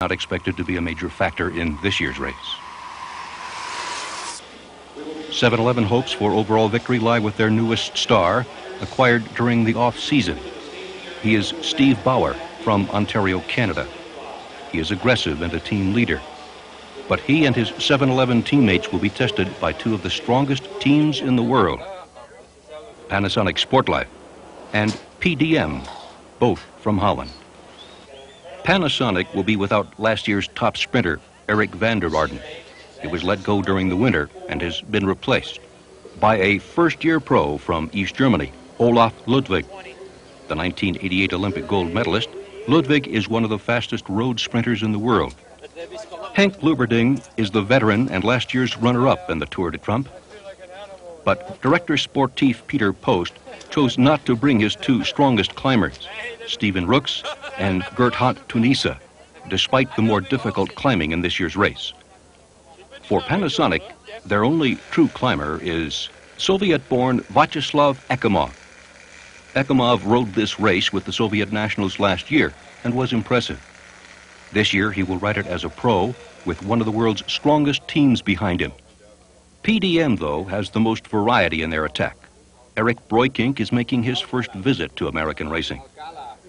not expected to be a major factor in this year's race. 7-Eleven hopes for overall victory lie with their newest star, acquired during the off-season. He is Steve Bauer from Ontario, Canada. He is aggressive and a team leader. But he and his 7-Eleven teammates will be tested by two of the strongest teams in the world, Panasonic Sportlife and PDM, both from Holland. Panasonic will be without last year's top sprinter, Eric van der Arden. He was let go during the winter and has been replaced by a first-year pro from East Germany, Olaf Ludwig. The 1988 Olympic gold medalist, Ludwig is one of the fastest road sprinters in the world. Henk Lubberding is the veteran and last year's runner-up in the Tour de Trump. But Director Sportief Peter Post chose not to bring his two strongest climbers, Steven Rooks and Gert-Hant Tunisa, despite the more difficult climbing in this year's race. For Panasonic, their only true climber is Soviet-born Vyacheslav Ekimov. Ekimov rode this race with the Soviet nationals last year and was impressive. This year he will ride it as a pro with one of the world's strongest teams behind him. PDM, though, has the most variety in their attack. Erik Breukink is making his first visit to American racing.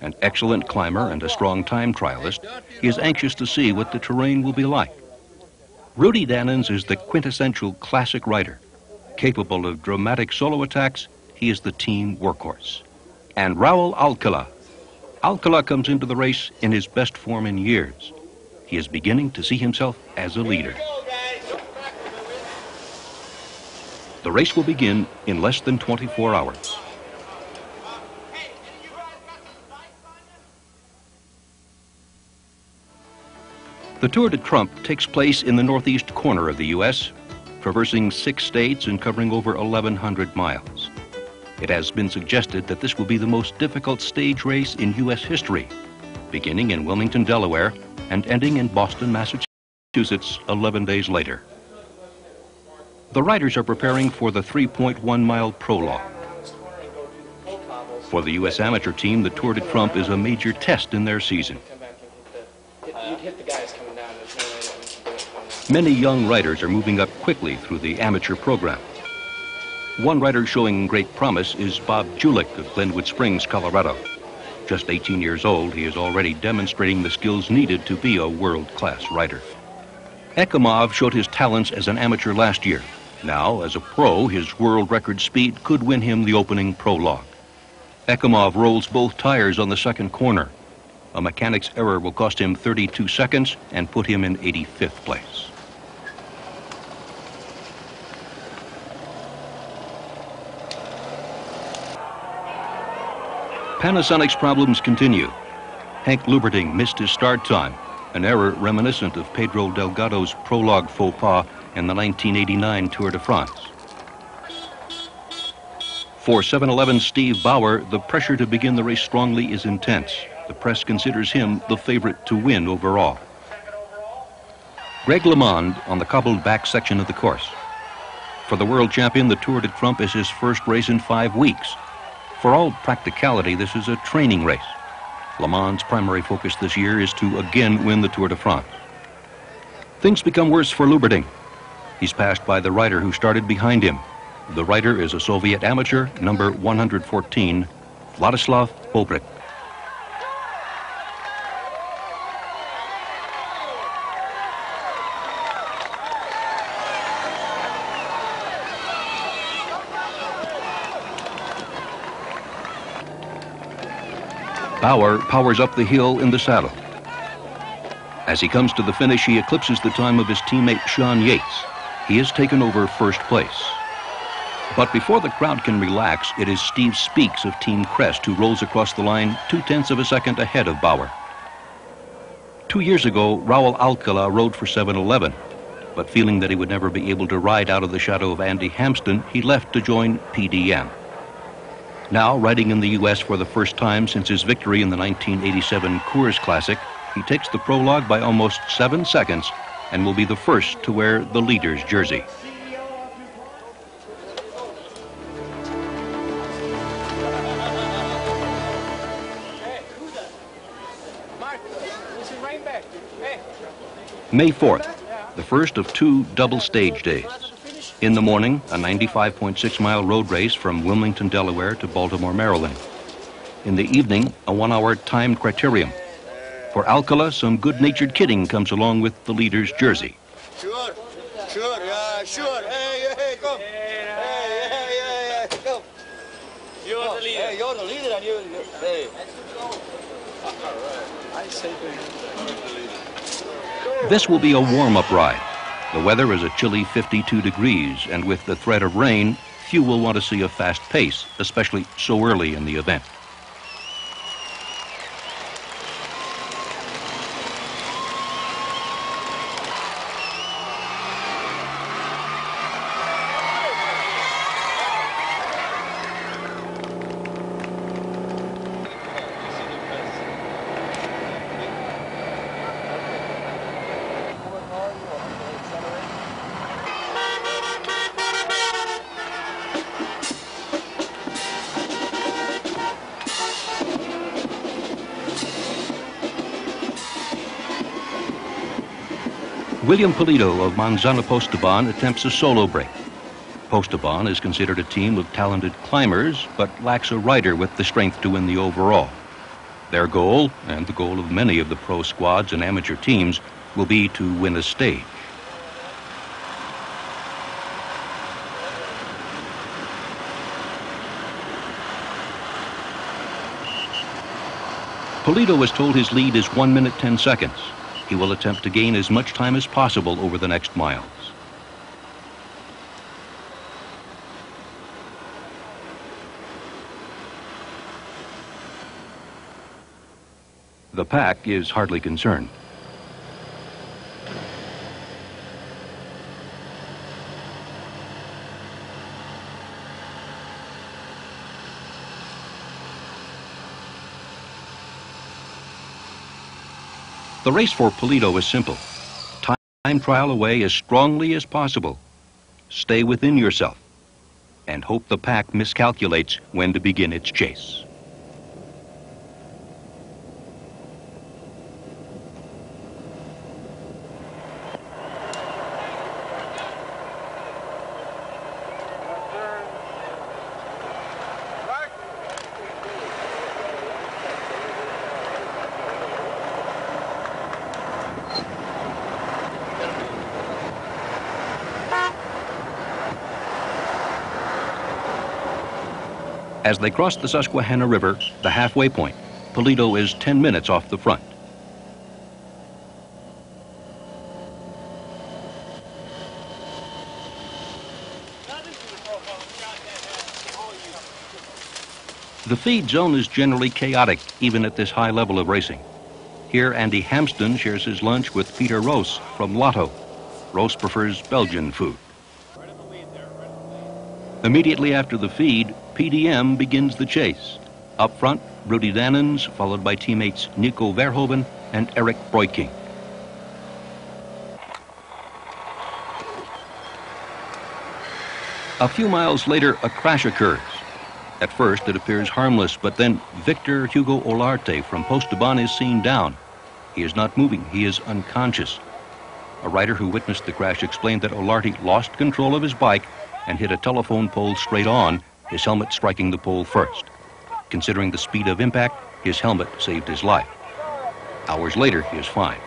An excellent climber and a strong time trialist, he is anxious to see what the terrain will be like. Rudy Dannens is the quintessential classic rider. Capable of dramatic solo attacks, he is the team workhorse. And Raul Alcala. Alcala comes into the race in his best form in years. He is beginning to see himself as a leader. The race will begin in less than 24 hours. The Tour de Trump takes place in the northeast corner of the U.S., traversing 6 states and covering over 1,100 miles. It has been suggested that this will be the most difficult stage race in U.S. history, beginning in Wilmington, Delaware, and ending in Boston, Massachusetts, 11 days later. The riders are preparing for the 3.1-mile prologue. For the U.S. amateur team, the Tour de Trump is a major test in their season. Many young riders are moving up quickly through the amateur program. One rider showing great promise is Bob Julich of Glenwood Springs, Colorado. Just 18 years old, he is already demonstrating the skills needed to be a world-class rider. Ekimov showed his talents as an amateur last year. Now, as a pro, his world record speed could win him the opening prologue. Ekimov rolls both tires on the second corner. A mechanic's error will cost him 32 seconds and put him in 85th place. Panasonic's problems continue. Henk Lubberding missed his start time, an error reminiscent of Pedro Delgado's prologue faux pas in the 1989 Tour de France. For 7-Eleven's Steve Bauer, the pressure to begin the race strongly is intense. The press considers him the favorite to win overall. Greg LeMond on the cobbled back section of the course. For the world champion, the Tour de Trump is his first race in 5 weeks. For all practicality, this is a training race. LeMond's primary focus this year is to again win the Tour de France. Things become worse for Lubberding. He's passed by the rider who started behind him. The rider is a Soviet amateur, number 114, Vladislav Bobrik. Bauer powers up the hill in the saddle. As he comes to the finish, he eclipses the time of his teammate Sean Yates. He has taken over first place. But before the crowd can relax, it is Steve Speaks of Team Crest who rolls across the line 0.2 of a second ahead of Bauer. 2 years ago, Raul Alcala rode for 7-Eleven, but feeling that he would never be able to ride out of the shadow of Andy Hampsten, he left to join PDM. Now, riding in the U.S. for the first time since his victory in the 1987 Coors Classic, he takes the prologue by almost 7 seconds and will be the first to wear the leader's jersey. Mark, listen right back. Hey. May 4th, the first of two double stage days. In the morning, a 95.6-mile road race from Wilmington, Delaware to Baltimore, Maryland. In the evening, a 1-hour timed criterium. For Alcala, some good-natured kidding comes along with the leader's jersey. Sure, yeah, sure. Hey, come. Hey, come. You're the leader. Hey, you're the leader and hey. I say This will be a warm-up ride. The weather is a chilly 52 degrees, and with the threat of rain, few will want to see a fast pace, especially so early in the event. William Pulido of Manzana Postaban attempts a solo break. Postaban is considered a team of talented climbers, but lacks a rider with the strength to win the overall. Their goal, and the goal of many of the pro squads and amateur teams, will be to win a stage. Pulido was told his lead is 1 minute 10 seconds. He will attempt to gain as much time as possible over the next miles. The pack is hardly concerned. The race for Pulido is simple. Time trial away as strongly as possible. Stay within yourself and hope the pack miscalculates when to begin its chase. As they cross the Susquehanna River, the halfway point, Pulido is 10 minutes off the front. The feed zone is generally chaotic, even at this high level of racing. Here, Andy Hampston shares his lunch with Peter Roos from Lotto. Roos prefers Belgian food. Immediately after the feed, PDM begins the chase. Up front, Rudy Dannens, followed by teammates Nico Verhoeven and Eric Breukink. A few miles later, a crash occurs. At first, it appears harmless, but then Victor Hugo Olarte from Postaban is seen down. He is not moving, he is unconscious. A rider who witnessed the crash explained that Olarte lost control of his bike and hit a telephone pole straight on, his helmet striking the pole first. Considering the speed of impact, his helmet saved his life. Hours later, he is fine.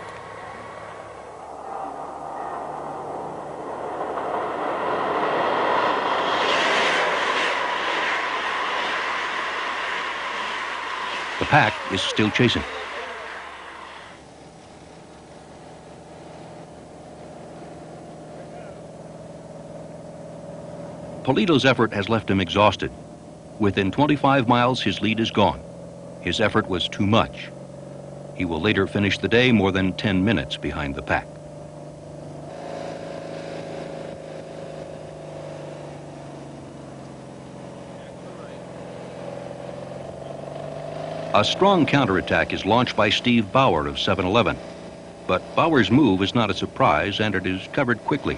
The pack is still chasing. Pulido's effort has left him exhausted. Within 25 miles, his lead is gone. His effort was too much. He will later finish the day more than 10 minutes behind the pack. A strong counterattack is launched by Steve Bauer of 7-Eleven. But Bauer's move is not a surprise, and it is covered quickly.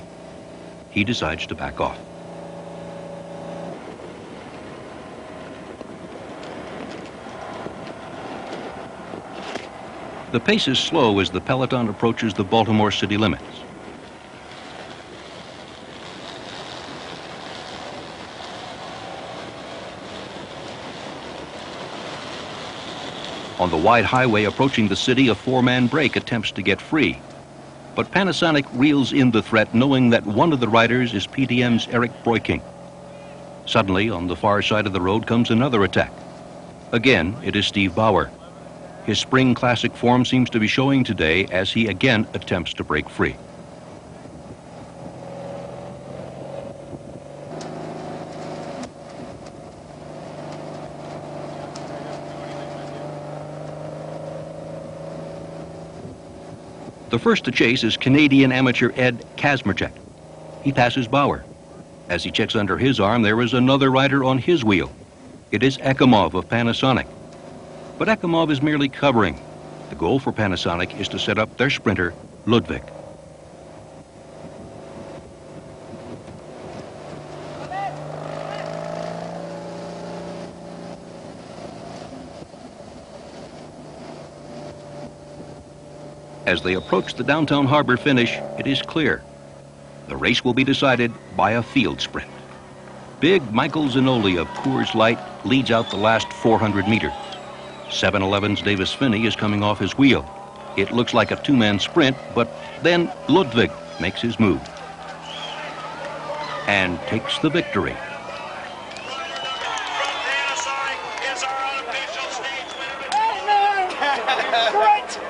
He decides to back off. The pace is slow as the peloton approaches the Baltimore city limits. On the wide highway approaching the city, a four-man break attempts to get free. But Panasonic reels in the threat, knowing that one of the riders is PTM's Eric Breukink. Suddenly, on the far side of the road comes another attack. Again, it is Steve Bauer. His spring classic form seems to be showing today as he again attempts to break free. The first to chase is Canadian amateur Ed Kazmarchuk. He passes Bauer. As he checks under his arm, there is another rider on his wheel. It is Ekimov of Panasonic. But Ekimov is merely covering. The goal for Panasonic is to set up their sprinter, Ludwig. As they approach the downtown harbor finish, it is clear. The race will be decided by a field sprint. Big Michael Zanoli of Coors Light leads out the last 400 meters. 7-Eleven's Davis Finney is coming off his wheel. It looks like a two-man sprint, but then Ludwig makes his move and takes the victory.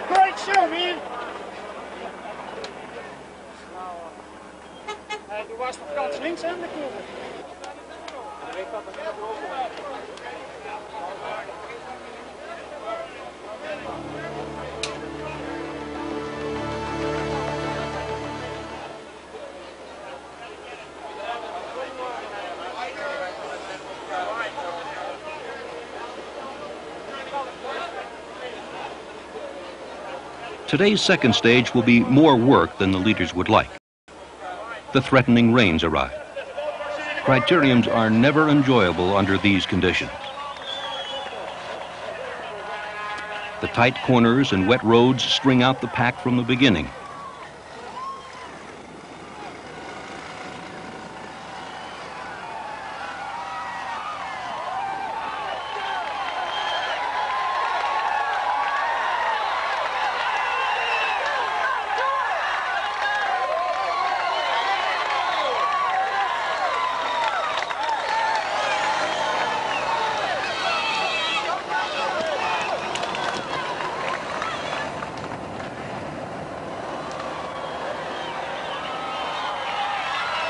Great show, man. Du was nog kans links aan de kurve. Today's second stage will be more work than the leaders would like. The threatening rains arrive. Criteriums are never enjoyable under these conditions. The tight corners and wet roads string out the pack from the beginning.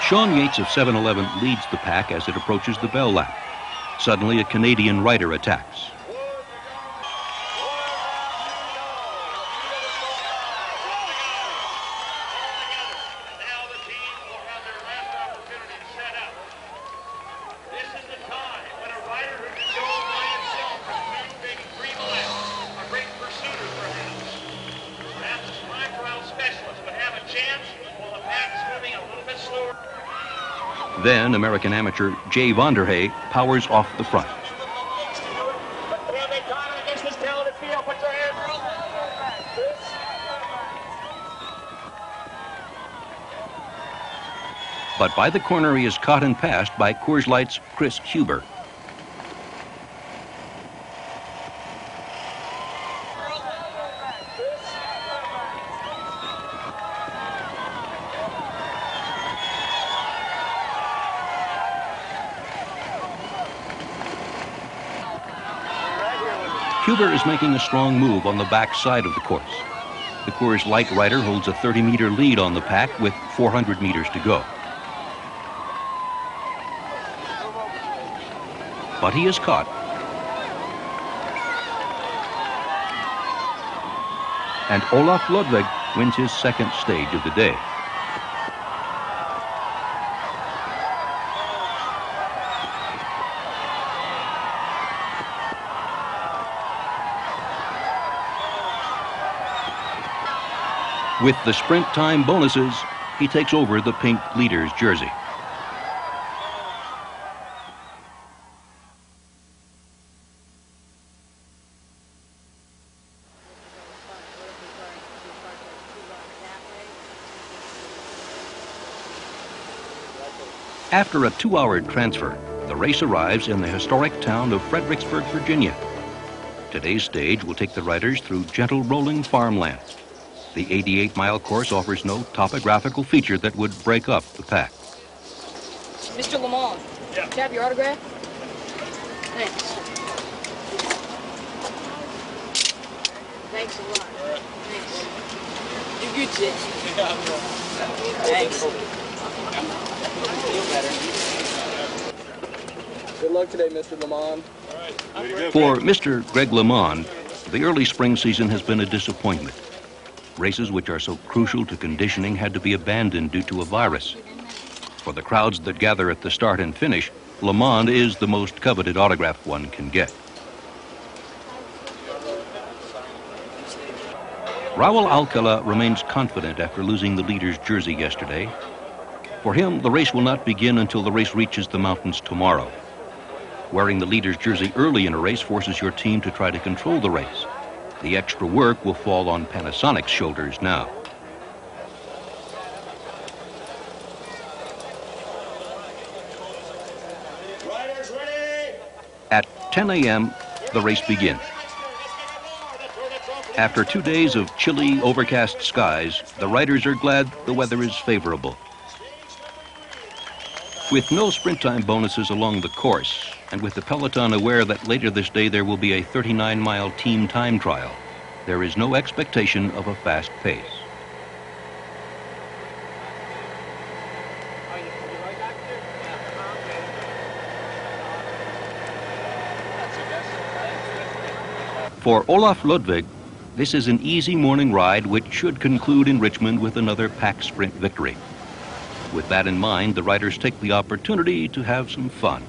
Sean Yates of 7-Eleven leads the pack as it approaches the bell lap. Suddenly, a Canadian rider attacks. Then, American amateur Jay Vonderhae powers off the front. But by the corner, he is caught and passed by Coors Light's Chris Huber. Huber is making a strong move on the back side of the course. The Coors Light rider holds a 30-meter lead on the pack with 400 meters to go. But he is caught. And Olaf Ludwig wins his second stage of the day. With the sprint time bonuses, he takes over the pink leader's jersey. After a 2-hour transfer, the race arrives in the historic town of Fredericksburg, Virginia. Today's stage will take the riders through gentle rolling farmland. The 88-mile course offers no topographical feature that would break up the pack. Mr. Lamont, can I have your autograph? Thanks. Thanks a lot. Thanks. You're good, Jess. Thanks. Feel better. Good luck today, Mr. Lamont. For Mr. Greg LeMond, the early spring season has been a disappointment. Races which are so crucial to conditioning had to be abandoned due to a virus. For the crowds that gather at the start and finish, LeMond is the most coveted autograph one can get. Raul Alcala remains confident after losing the leader's jersey yesterday. For him, the race will not begin until the race reaches the mountains tomorrow. Wearing the leader's jersey early in a race forces your team to try to control the race. The extra work will fall on Panasonic's shoulders now. Riders ready! At 10 a.m., the race begins. After 2 days of chilly, overcast skies, the riders are glad the weather is favorable. With no sprint time bonuses along the course, and with the peloton aware that later this day there will be a 39-mile team time trial, there is no expectation of a fast pace. For Olaf Ludwig, this is an easy morning ride which should conclude in Richmond with another pack sprint victory. With that in mind, the riders take the opportunity to have some fun.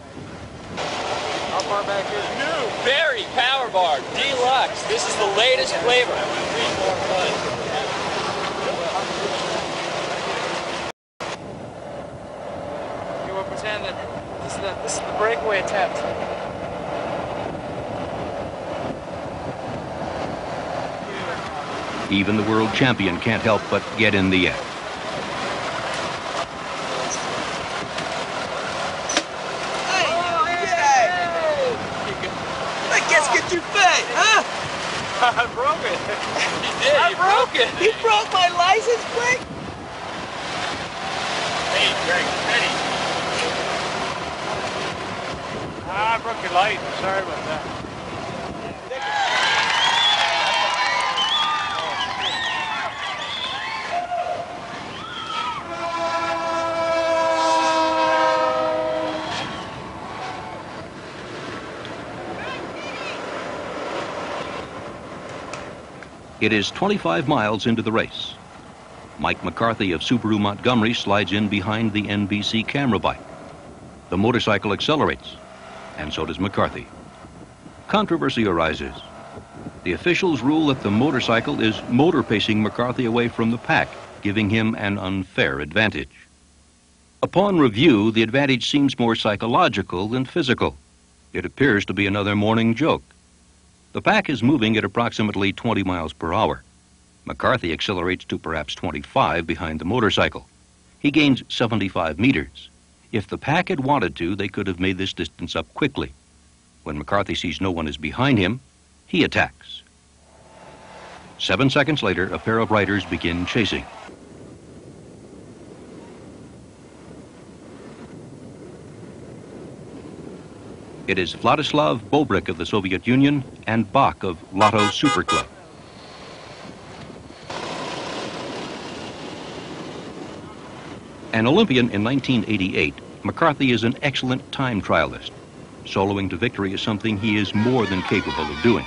How far back is it? New Berry Power Bar Deluxe. This is the latest flavor. You will pretend that this is the breakaway attempt. Even the world champion can't help but get in the end. I broke it. You did. You broke it. You broke my license plate? Hey, Greg, Eddie. I broke your light. Sorry about that. It is 25 miles into the race. Mike McCarthy of Subaru Montgomery slides in behind the NBC camera bike. The motorcycle accelerates, and so does McCarthy. Controversy arises. The officials rule that the motorcycle is motor pacing McCarthy away from the pack, giving him an unfair advantage. Upon review, the advantage seems more psychological than physical. It appears to be another morning joke. The pack is moving at approximately 20 miles per hour. McCarthy accelerates to perhaps 25 behind the motorcycle. He gains 75 meters. If the pack had wanted to, they could have made this distance up quickly. When McCarthy sees no one is behind him, he attacks. 7 seconds later, a pair of riders begin chasing. It is Vladislav Bobrick of the Soviet Union and Bach of Lotto Super Club. An Olympian in 1988, McCarthy is an excellent time trialist. Soloing to victory is something he is more than capable of doing.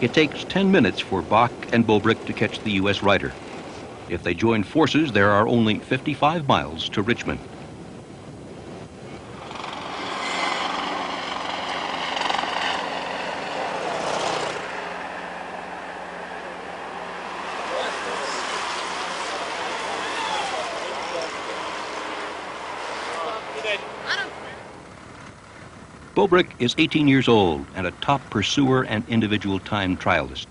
It takes 10 minutes for Bach and Bobrick to catch the U.S. rider. If they join forces, there are only 55 miles to Richmond. Bobrick is 18 years old and a top pursuer and individual time trialist.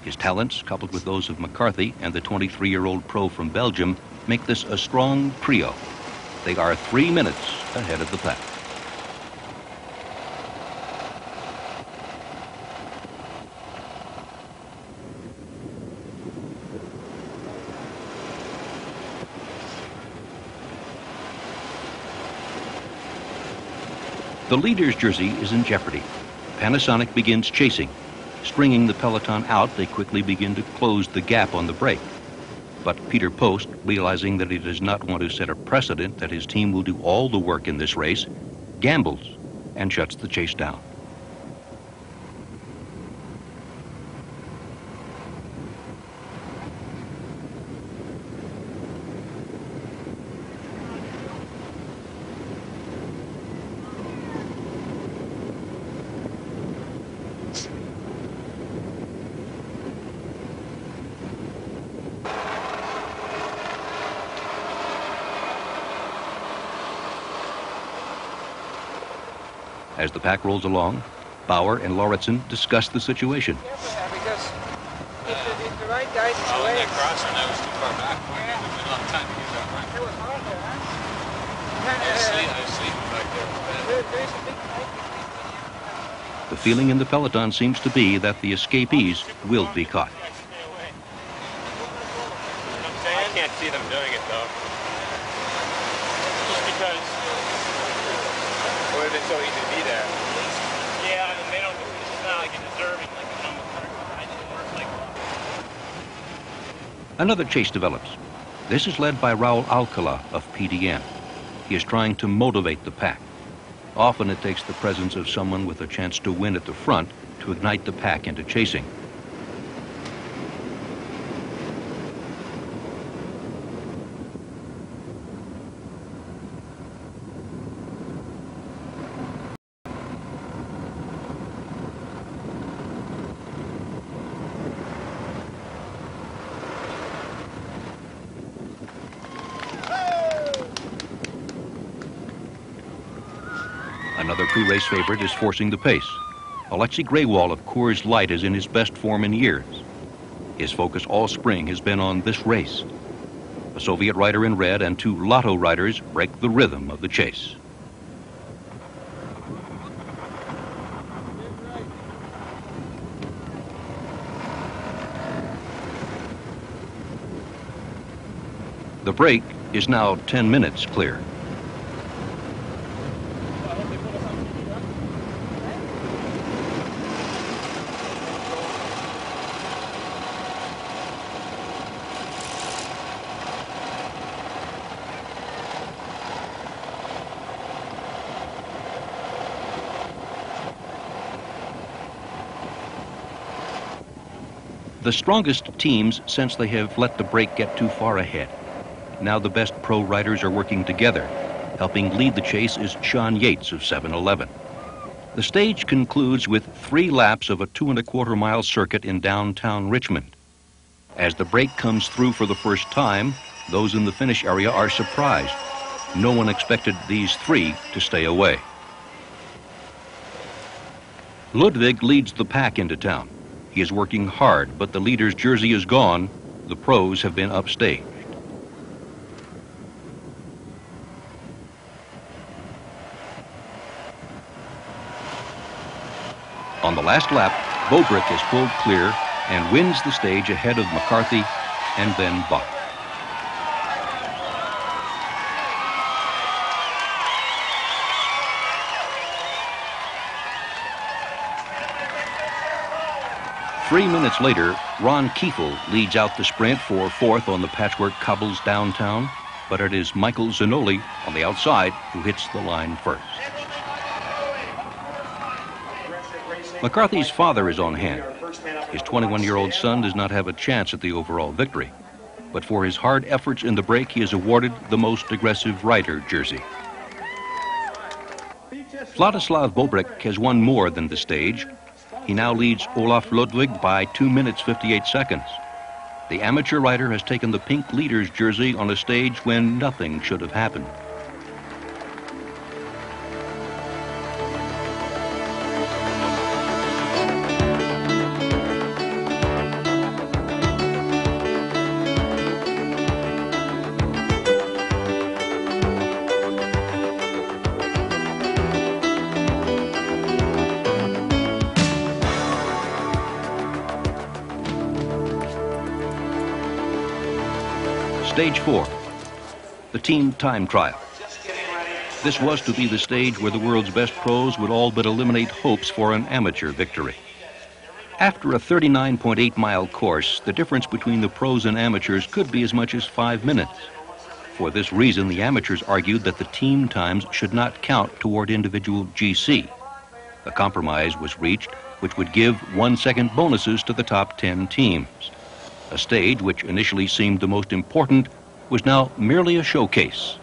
His talents, coupled with those of McCarthy and the 23-year-old pro from Belgium, make this a strong trio. They are 3 minutes ahead of the pack. The leader's jersey is in jeopardy. Panasonic begins chasing. Stringing the peloton out, they quickly begin to close the gap on the break. But Peter Post, realizing that he does not want to set a precedent that his team will do all the work in this race, gambles and shuts the chase down. As the pack rolls along, Bauer and Lauritsen discuss the situation. Because if the right guys is away. That crosser, that was too far back. Yeah. We didn't have time to use that right. It was hard there, huh? I was sleeping back there. There's a big fight between The feeling in the peloton seems to be that the escapees will be caught. I can't see them doing it though. Just because. Or is it so easy to be there? Yeah, I mean, they don't. It's not like a deserving, like a number card. I didn't work like that. Another chase develops. This is led by Raul Alcala of PDM. He is trying to motivate the pack. Often it takes the presence of someone with a chance to win at the front to ignite the pack into chasing. Another pre-race favorite is forcing the pace. Alexei Greywall of Coors Light is in his best form in years. His focus all spring has been on this race. A Soviet rider in red and two Lotto riders break the rhythm of the chase. The break is now 10 minutes clear. The strongest teams sense they have let the break get too far ahead. Now the best pro riders are working together. Helping lead the chase is Sean Yates of 7-Eleven. The stage concludes with 3 laps of a 2¼ mile circuit in downtown Richmond. As the break comes through for the first time, those in the finish area are surprised. No one expected these 3 to stay away. Ludwig leads the pack into town. He is working hard, but the leader's jersey is gone. The pros have been upstaged. On the last lap, Bobrick is pulled clear and wins the stage ahead of McCarthy and then Bach. Three minutes later, Ron Kiefel leads out the sprint for 4th on the patchwork cobbles downtown, but it is Michael Zanoli on the outside who hits the line first. McCarthy's father is on hand. His 21-year-old son does not have a chance at the overall victory, but for his hard efforts in the break, he is awarded the most aggressive rider jersey. Vladislav Bobrick has won more than the stage. He now leads Olaf Ludwig by 2 minutes 58 seconds. The amateur rider has taken the pink leader's jersey on a stage when nothing should have happened. Stage 4, the team time trial. This was to be the stage where the world's best pros would all but eliminate hopes for an amateur victory. After a 39.8-mile course, the difference between the pros and amateurs could be as much as 5 minutes. For this reason, the amateurs argued that the team times should not count toward individual GC. A compromise was reached which would give 1-second bonuses to the top 10 teams. A stage which initially seemed the most important was now merely a showcase.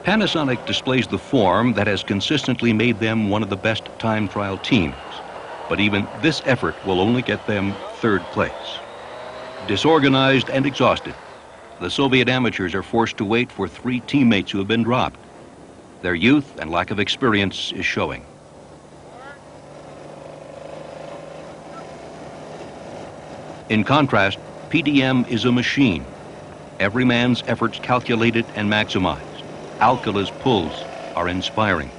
Panasonic displays the form that has consistently made them one of the best time trial teams. But even this effort will only get them 3rd place. Disorganized and exhausted, the Soviet amateurs are forced to wait for 3 teammates who have been dropped. Their youth and lack of experience is showing. In contrast, PDM is a machine. Every man's efforts calculated and maximized. Alcala's pulls are inspiring.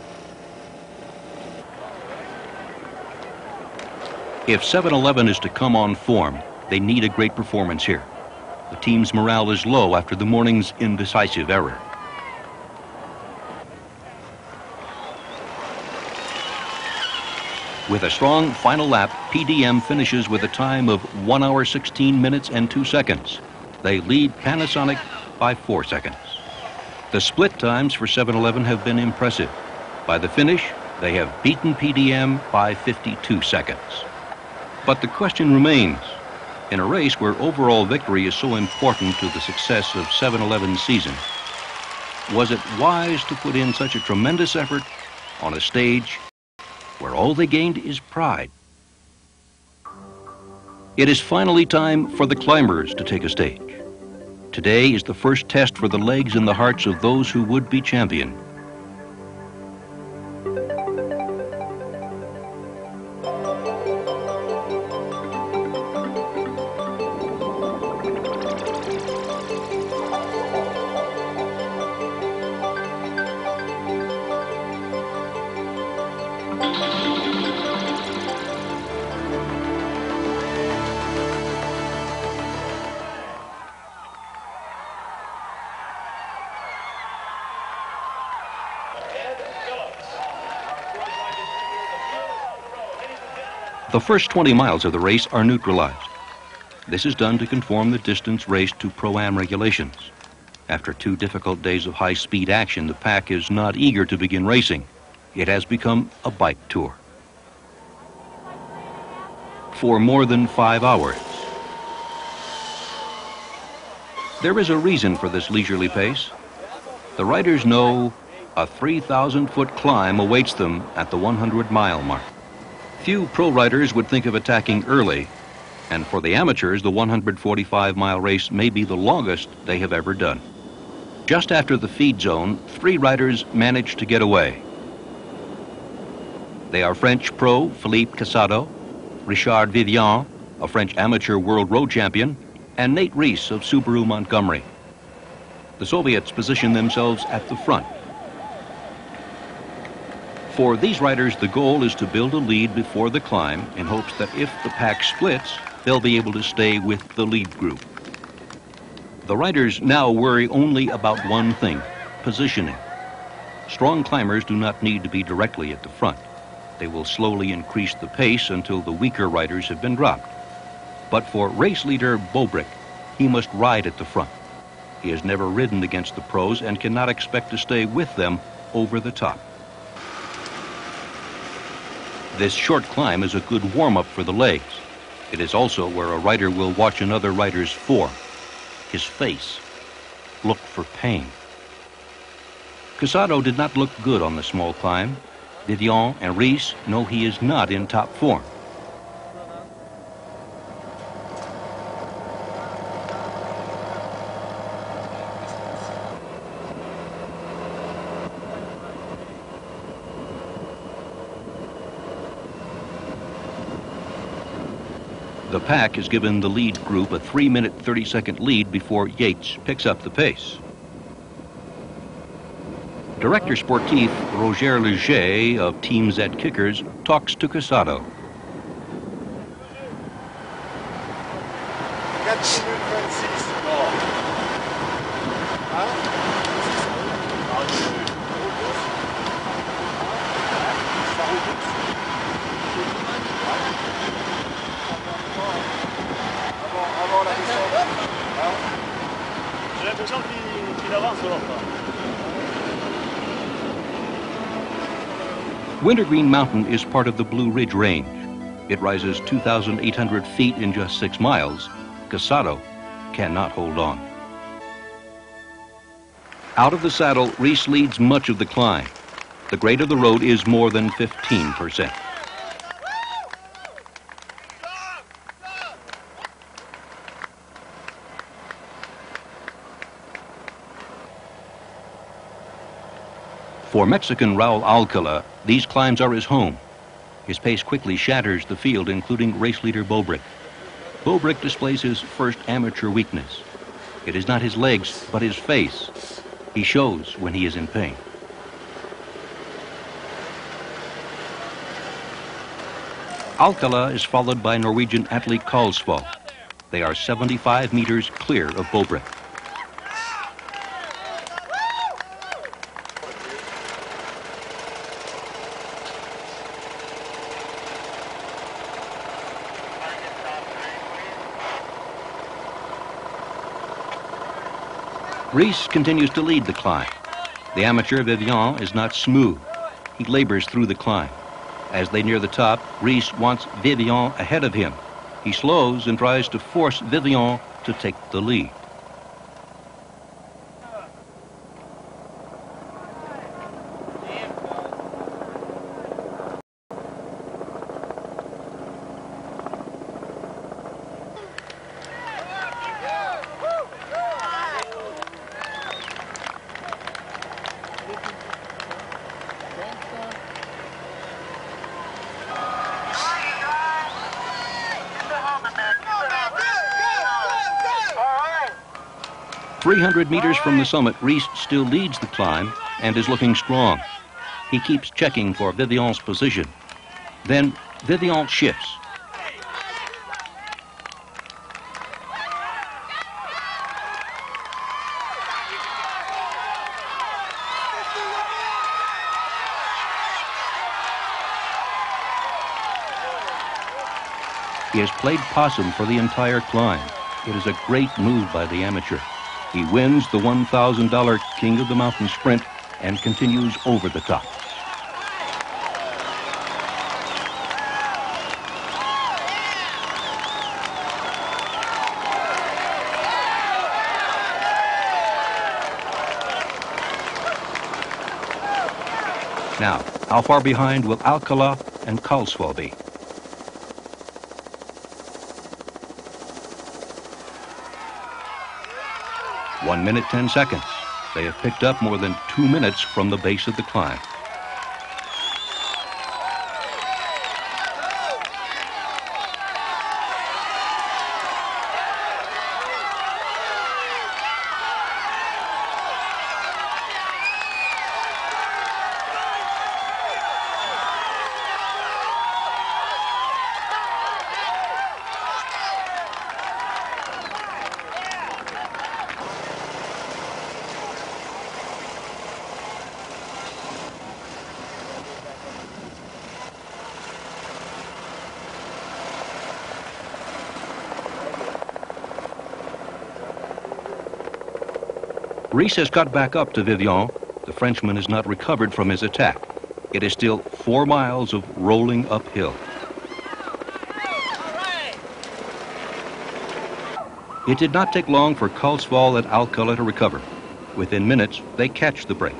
If 7-Eleven is to come on form, they need a great performance here. The team's morale is low after the morning's indecisive error. With a strong final lap, PDM finishes with a time of 1 hour 16 minutes and 2 seconds. They lead Panasonic by 4 seconds. The split times for 7-Eleven have been impressive. By the finish, they have beaten PDM by 52 seconds. But the question remains, in a race where overall victory is so important to the success of 7-Eleven's season, was it wise to put in such a tremendous effort on a stage where all they gained is pride? It is finally time for the climbers to take a stage. Today is the first test for the legs and the hearts of those who would be champion. The first 20 miles of the race are neutralized. This is done to conform the distance raced to Pro-Am regulations. After 2 difficult days of high-speed action, the pack is not eager to begin racing. It has become a bike tour. For more than 5 hours. There is a reason for this leisurely pace. The riders know a 3,000-foot climb awaits them at the 100-mile mark. Few pro riders would think of attacking early, and for the amateurs, the 145-mile race may be the longest they have ever done. Just after the feed zone, 3 riders managed to get away. They are French pro Philippe Casado, Richard Vivian, a French amateur world road champion, and Nate Reese of Subaru Montgomery. The Soviets position themselves at the front. For these riders, the goal is to build a lead before the climb in hopes that if the pack splits, they'll be able to stay with the lead group. The riders now worry only about one thing, positioning. Strong climbers do not need to be directly at the front. They will slowly increase the pace until the weaker riders have been dropped. But for race leader Bobrick, he must ride at the front. He has never ridden against the pros and cannot expect to stay with them over the top. This short climb is a good warm-up for the legs. It is also where a rider will watch another rider's form, his face, look for pain. Casado did not look good on the small climb. Vivian and Reese know he is not in top form. The pack has given the lead group a 3-minute 30-second lead before Yates picks up the pace. Director Sportif Roger Leger of Team Z Kickers talks to Casado. Wintergreen Mountain is part of the Blue Ridge Range. It rises 2,800 feet in just 6 miles. Casado cannot hold on. Out of the saddle, Reese leads much of the climb. The grade of the road is more than 15%. For Mexican Raul Alcala, these climbs are his home. His pace quickly shatters the field, including race leader Bobrick. Bobrick displays his first amateur weakness. It is not his legs, but his face. He shows when he is in pain. Alcala is followed by Norwegian Atle Kalsvold. They are 75 meters clear of Bobrick. Reese continues to lead the climb. The amateur Vivian is not smooth. He labors through the climb. As they near the top, Reese wants Vivian ahead of him. He slows and tries to force Vivian to take the lead. All 300 meters from the summit, Reese still leads the climb and is looking strong. He keeps checking for Vivian's position. Then Vivian shifts. He has played possum for the entire climb. It is a great move by the amateur. He wins the $1,000 King of the Mountain Sprint and continues over the top. Now, how far behind will Alcala and Kalsvold be? One minute, 10 seconds. They have picked up more than 2 minutes from the base of the climb. Reese has got back up to Vivian. The Frenchman has not recovered from his attack. It is still 4 miles of rolling uphill. It did not take long for Kalsvold and Alcala to recover. Within minutes, they catch the break.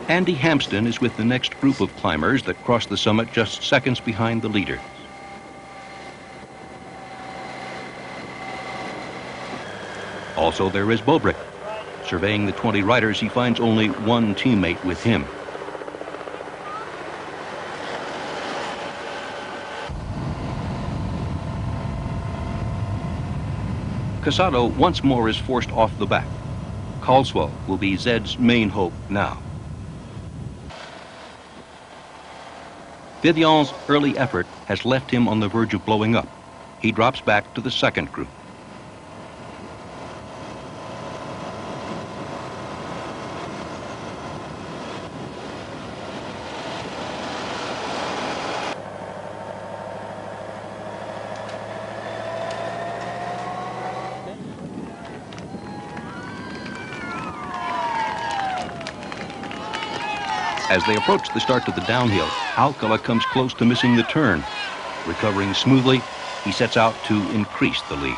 Andy Hampston is with the next group of climbers that cross the summit just seconds behind the leader. Also, there is Bobrick. Surveying the 20 riders, he finds only one teammate with him. Casado once more is forced off the back. Kalsvold will be Zed's main hope now. Vivian's early effort has left him on the verge of blowing up. He drops back to the second group. As they approach the start of the downhill, Alcala comes close to missing the turn. Recovering smoothly, he sets out to increase the lead.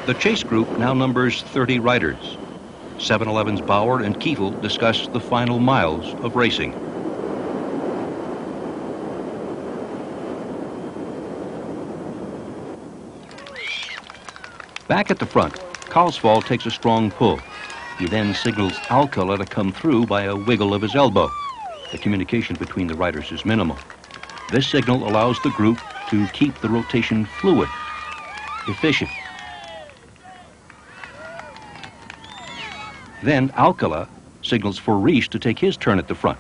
The chase group now numbers 30 riders. 7-Eleven's Bauer and Kiefel discuss the final miles of racing. Back at the front, Karlsvall takes a strong pull. He then signals Alcala to come through by a wiggle of his elbow. The communication between the riders is minimal. This signal allows the group to keep the rotation fluid, efficient. Then Alcala signals for Rees to take his turn at the front.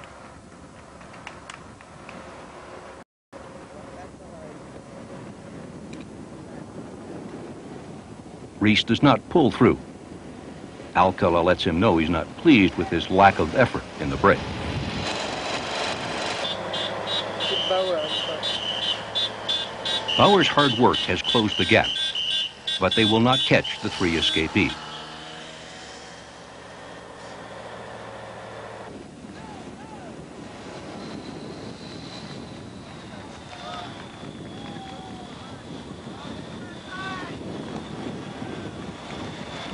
Rees does not pull through. Alcala lets him know he's not pleased with his lack of effort in the break. Bauer's hard work has closed the gap, but they will not catch the three escapees.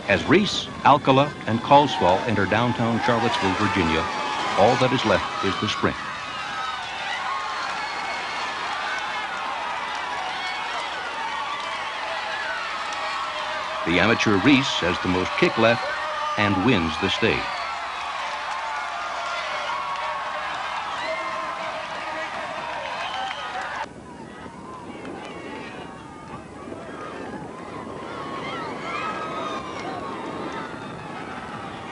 As Rees, Alcala, and Karlsvall enter downtown Charlottesville, Virginia, all that is left is the sprint. The amateur Rees has the most kick left and wins the stage.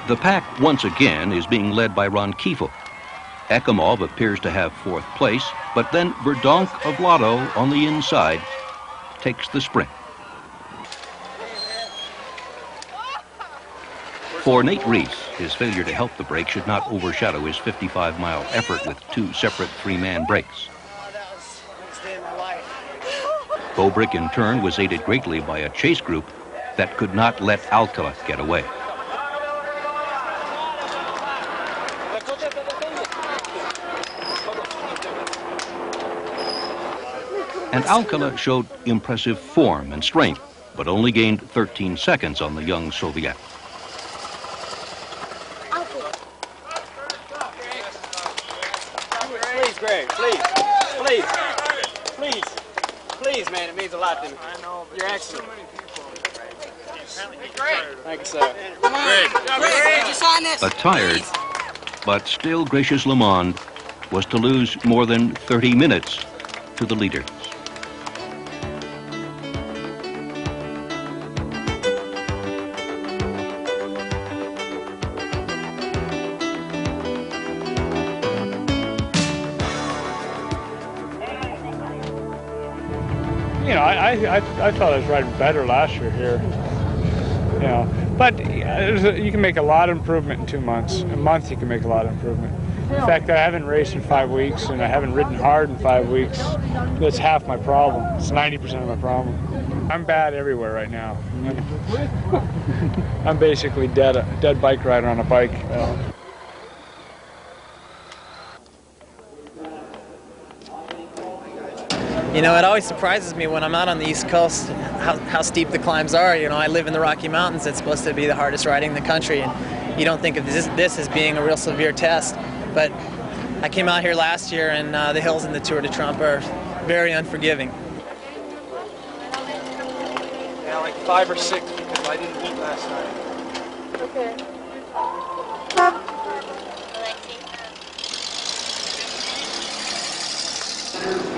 The pack, once again, is being led by Ron Kiefel. Ekimov appears to have fourth place, but then Verdonk of Lotto on the inside takes the sprint. For Nate Rees, his failure to help the break should not overshadow his 55-mile effort with two separate three-man breaks. Bobrick, in turn, was aided greatly by a chase group that could not let Alcala get away. And Alcala showed impressive form and strength, but only gained 13 seconds on the young Soviet. Please, Greg, please, please, please, please, man, it means a lot to me. I know, but you're there's excellent. so many people. Thank you, sir. A tired, but still gracious LeMond was to lose more than 30 minutes to the leaders. You know, I thought I was riding better last year here. You know, but you can make a lot of improvement in 2 months. A month you can make a lot of improvement. In fact, I haven't raced in 5 weeks, and I haven't ridden hard in 5 weeks. That's half my problem. It's 90% of my problem. I'm bad everywhere right now. I'm basically dead bike rider on a bike. You know, it always surprises me when I'm out on the East Coast how steep the climbs are. You know, I live in the Rocky Mountains. It's supposed to be the hardest riding in the country, and you don't think of this as being a real severe test. But I came out here last year, and the hills in the Tour de Trump are very unforgiving. Yeah, like 5 or 6 because I didn't eat last night. Okay.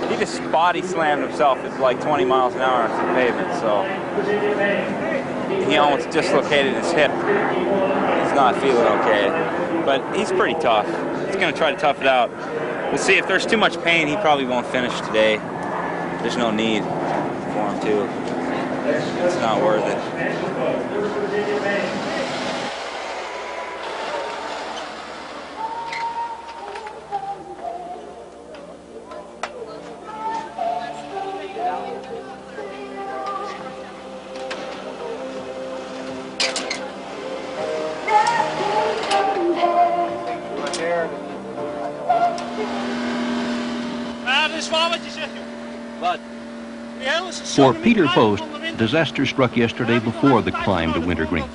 He just body slammed himself at like 20 miles an hour on the pavement, so he almost dislocated his hip. He's not feeling okay, but he's pretty tough. going to try to tough it out. We'll see. If there's too much pain, he probably won't finish today. There's no need for him to. It's not worth it. For Peter Post, disaster struck yesterday before the climb to Wintergreen.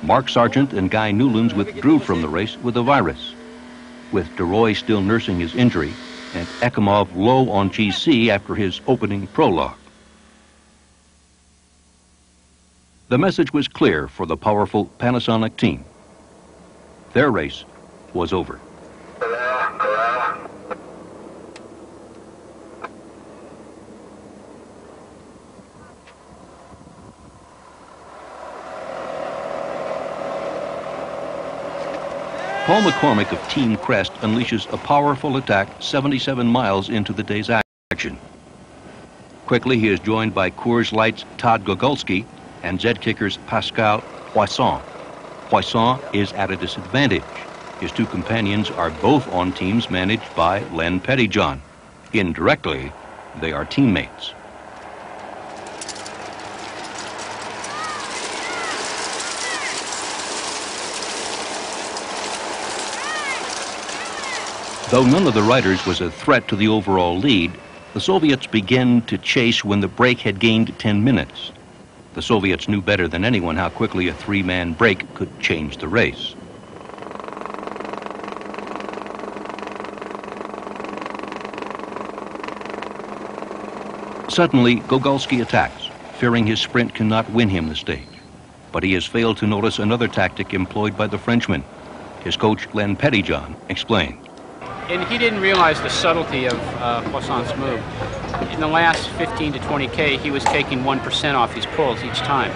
Mark Sargent and Guy Newlands withdrew from the race with a virus, with DeRoy still nursing his injury and Ekimov low on GC after his opening prologue. The message was clear for the powerful Panasonic team. Their race was over. Paul McCormick of Team Crest unleashes a powerful attack 77 miles into the day's action. Quickly, he is joined by Coors Light's Todd Gogulski and Zed-Kicker's Pascal Poisson. Poisson is at a disadvantage. His two companions are both on teams managed by Len Pettyjohn. Indirectly, they are teammates. Though none of the riders was a threat to the overall lead, the Soviets began to chase when the break had gained 10 minutes. The Soviets knew better than anyone how quickly a three-man break could change the race. Suddenly, Gogulski attacks, fearing his sprint cannot win him the stage. But he has failed to notice another tactic employed by the Frenchman. His coach, Len Pettyjohn, explained. And he didn't realize the subtlety of Poisson's move. In the last 15 to 20K, he was taking 1% off his pulls each time.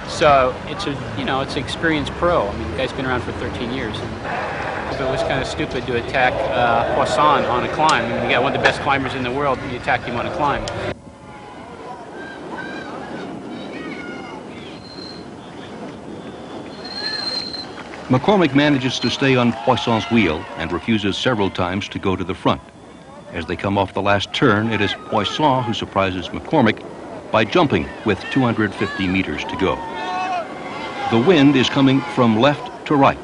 So it's it's an experienced pro. I mean, the guy's been around for 13 years. So it was kind of stupid to attack Poisson on a climb. I mean, you got one of the best climbers in the world, and you attack him on a climb. McCormick manages to stay on Poisson's wheel and refuses several times to go to the front. As they come off the last turn, it is Poisson who surprises McCormick by jumping with 250 meters to go. The wind is coming from left to right.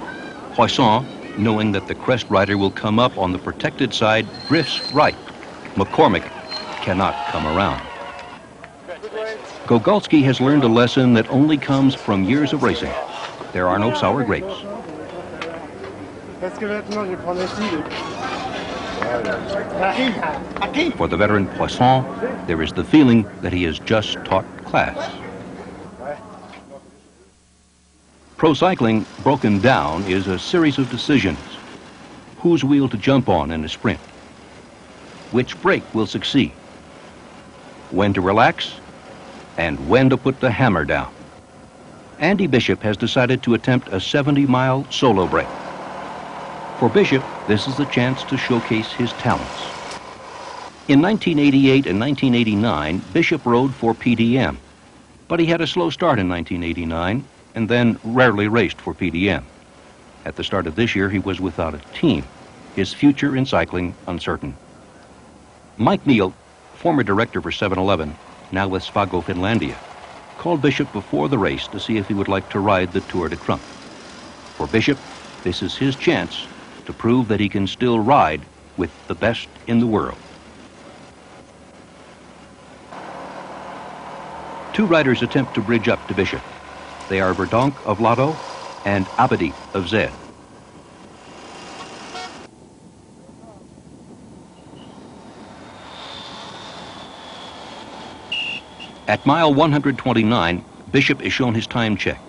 Poisson, knowing that the crest rider will come up on the protected side, drifts right. McCormick cannot come around. Gogulski has learned a lesson that only comes from years of racing. There are no sour grapes. For the veteran Poisson, there is the feeling that he has just taught class. Pro cycling, broken down, is a series of decisions. Whose wheel to jump on in a sprint? Which brake will succeed? When to relax? And when to put the hammer down? Andy Bishop has decided to attempt a 70-mile solo break. For Bishop, this is the chance to showcase his talents. In 1988 and 1989, Bishop rode for PDM, but he had a slow start in 1989 and then rarely raced for PDM. At the start of this year, he was without a team, his future in cycling uncertain. Mike Neal, former director for 7-Eleven, now with Spago Finlandia, called Bishop before the race to see if he would like to ride the Tour de Trump. For Bishop, this is his chance to prove that he can still ride with the best in the world. Two riders attempt to bridge up to Bishop. They are Verdonk of Lotto and Abadi of Zed. At mile 129, Bishop is shown his time check.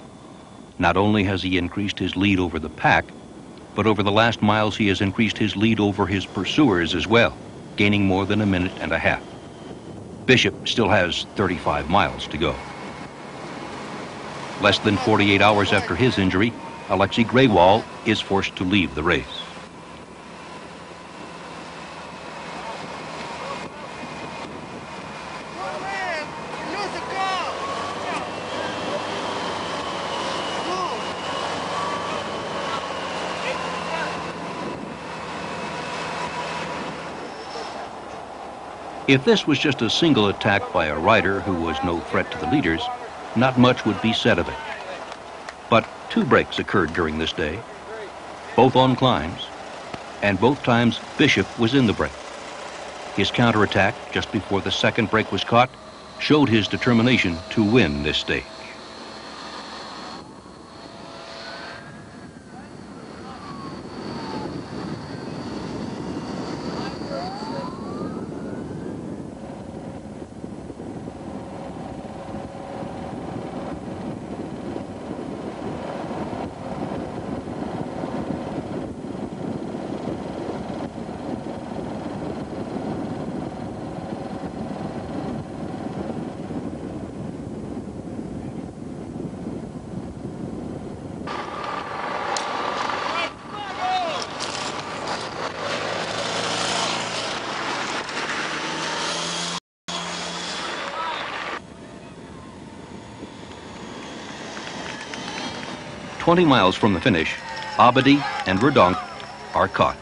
Not only has he increased his lead over the pack, but over the last miles he has increased his lead over his pursuers as well, gaining more than a minute and a half. Bishop still has 35 miles to go. Less than 48 hours after his injury, Alexei Greywall is forced to leave the race. If this was just a single attack by a rider who was no threat to the leaders, not much would be said of it. But 2 breaks occurred during this day, both on climbs, and both times Bishop was in the break. His counterattack, just before the second break was caught, showed his determination to win this stage. "20 miles from the finish, Abadi and Verdonk are caught.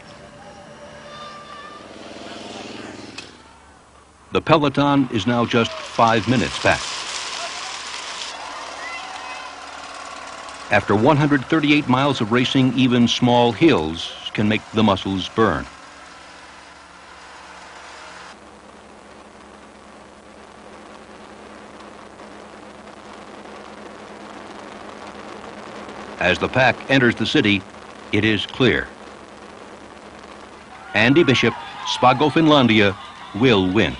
The peloton is now just 5 minutes back. After 138 miles of racing, even small hills can make the muscles burn. As the pack enters the city, it is clear. Andy Bishop, Spago Finlandia, will win.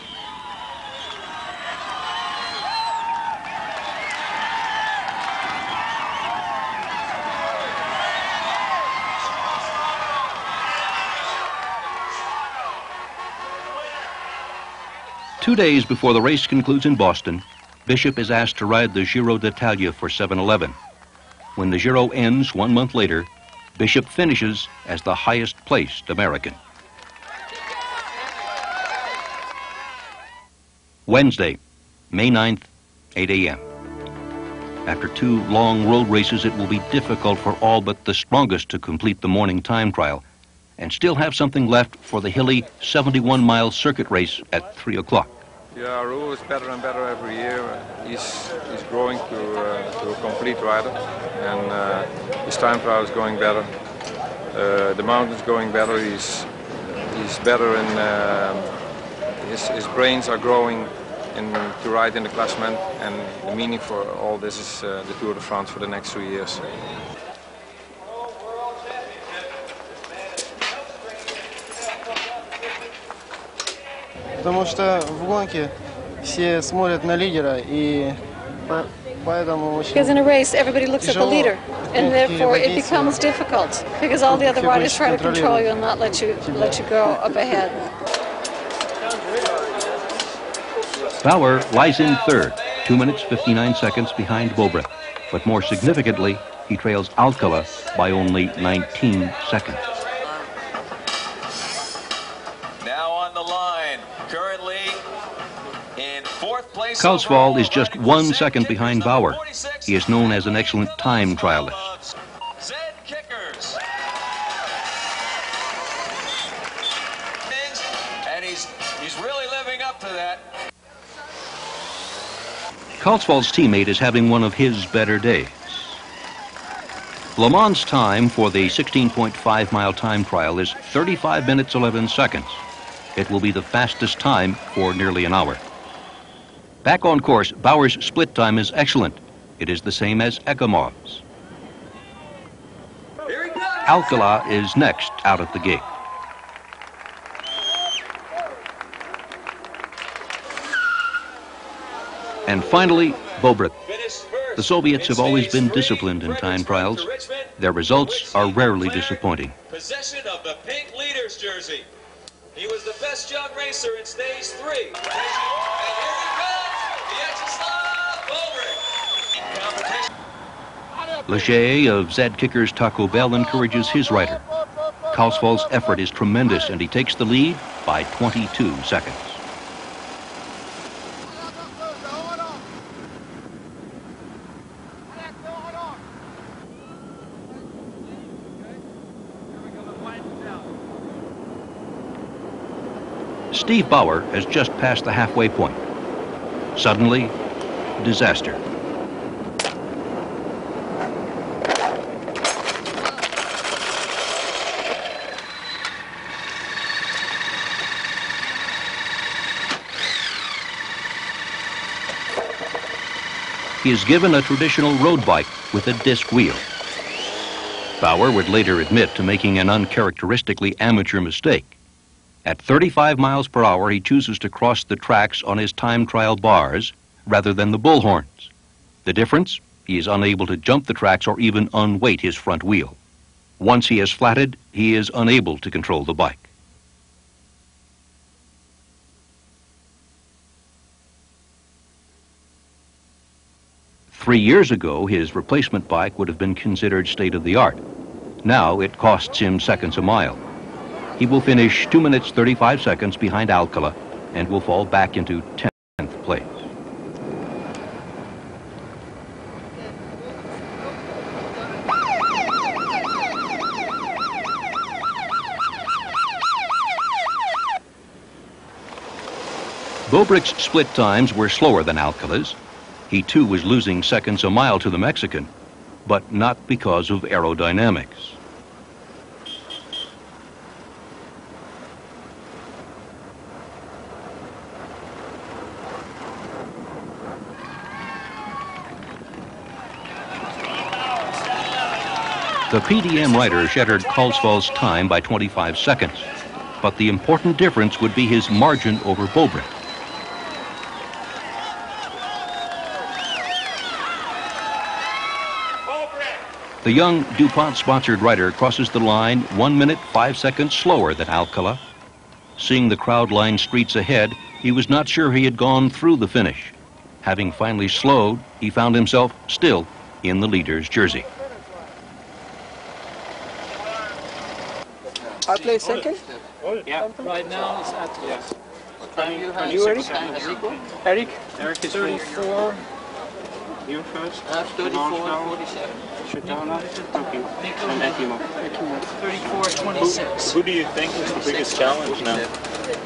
Two days before the race concludes in Boston, Bishop is asked to ride the Giro d'Italia for 7-Eleven. When the Giro ends 1 month later, Bishop finishes as the highest placed American. Wednesday, May 9th, 8 a.m. After 2 long road races, it will be difficult for all but the strongest to complete the morning time trial and still have something left for the hilly 71-mile circuit race at 3 o'clock. Yeah, Roel is better and better every year. He's growing to a complete rider, and his time trial is going better. The mountain's going better. He's better, and his brains are growing to ride in the Classement. And the meaning for all this is the Tour de France for the next 3 years. Потому что в гонке все смотрят на лидера, и поэтому очень Because in a race, everybody looks at the leader, and therefore it becomes difficult because all the other riders try to control you and not let you go up ahead. Bauer lies in third, 2 minutes 59 seconds behind Bobrecht, but more significantly, he trails Alcala by only 19 seconds. Kalsvold is just 1 second behind Bauer. He is known as an excellent time trialist. And he's really living up to that. Kalsvold's teammate is having one of his better days. Le Mans' time for the 16.5-mile time trial is 35 minutes 11 seconds. It will be the fastest time for nearly an hour. Back on course, Bauer's split time is excellent. It is the same as Ekemov's. Alcala is next out at the gate. And finally, Bobrecht. The Soviets have always been disciplined in time trials. Their results are rarely disappointing. Possession of the pink leader's jersey. He was the best young racer in stage 3. And here he comes, Vyacheslav Bobrecht. Leger of Zed Kicker's Taco Bell encourages his rider. Kalsvold's effort is tremendous, and he takes the lead by 22 seconds. Steve Bauer has just passed the halfway point. Suddenly, disaster. He is given a traditional road bike with a disc wheel. Bauer would later admit to making an uncharacteristically amateur mistake. At 35 miles per hour, he chooses to cross the tracks on his time trial bars rather than the bullhorns. The difference? He is unable to jump the tracks or even unweight his front wheel. Once he is flatted, he is unable to control the bike. Three years ago, his replacement bike would have been considered state-of-the-art. Now it costs him seconds a mile. He will finish 2 minutes 35 seconds behind Alcala and will fall back into 10th place. Bobrick's split times were slower than Alcala's. He too was losing seconds a mile to the Mexican, but not because of aerodynamics. The PDM rider shattered Kalsvold's time by 25 seconds, but the important difference would be his margin over Bobrick. The young DuPont-sponsored rider crosses the line 1 minute 5 seconds slower than Alcala. Seeing the crowd line streets ahead, he was not sure he had gone through the finish. Having finally slowed, he found himself still in the leader's jersey. I play second? Yeah. Right now it's at Yes. Are you ready? Eric? Eric is 34. You first. 34, 47. Thank you. And Ekimo. 34, 26. Who do you think is the biggest challenge now?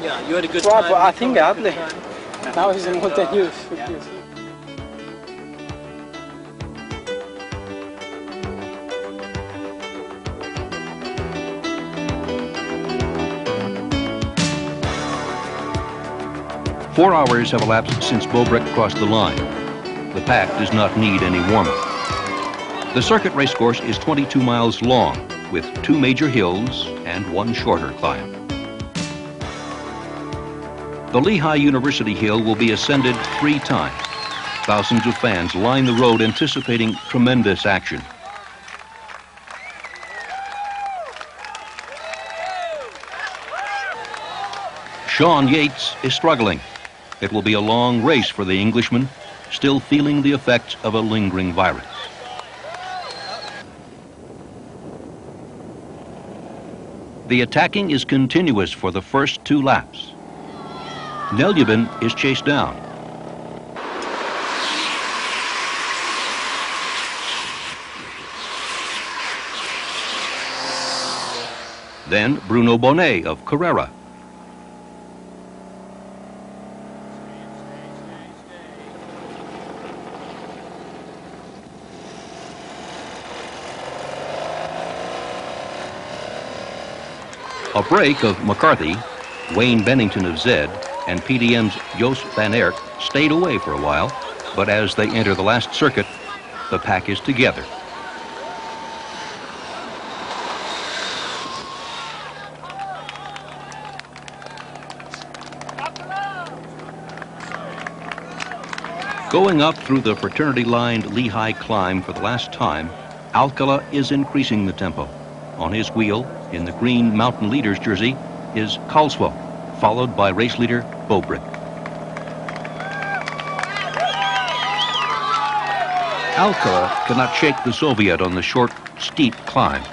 Yeah, you had a good time. I think I play. Now he's in more than you. Four hours have elapsed since Bobrick crossed the line. The pack does not need any warm-up. The circuit racecourse is 22 miles long, with 2 major hills and 1 shorter climb. The Lehigh University Hill will be ascended 3 times. Thousands of fans line the road anticipating tremendous action. Sean Yates is struggling. It will be a long race for the Englishman, still feeling the effects of a lingering virus. The attacking is continuous for the first 2 laps. Neljubin is chased down. Then Bruno Bonnet of Carrera. A break of McCarthy, Wayne Bennington of Zed, and PDM's Joost van Aert stayed away for a while, but as they enter the last circuit, the pack is together. Going up through the fraternity-lined Lehigh climb for the last time, Alcala is increasing the tempo. On his wheel, in the green Mountain Leaders jersey, is Kalsvold, followed by race leader Bobrick. Alcala cannot shake the Soviet on the short, steep climb.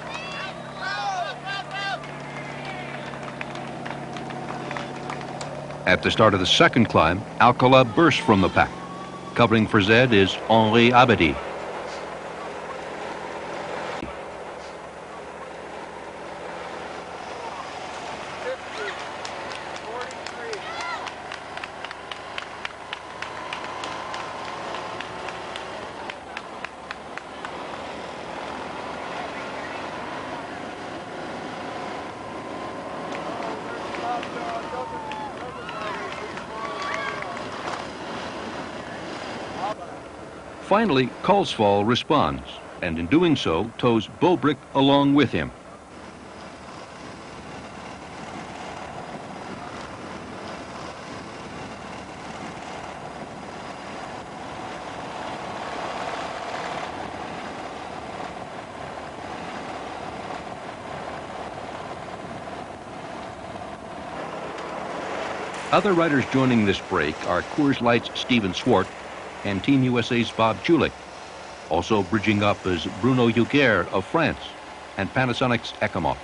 At the start of the second climb, Alcala bursts from the pack. Covering for Zed is Henri Abadi. Finally, Kolsvall responds, and in doing so, tows Bobrick along with him. Other riders joining this break are Coors Light's Steven Swart and Team USA's Bob Julich. Also bridging up is Bruno Huguer of France and Panasonic's Ekimov.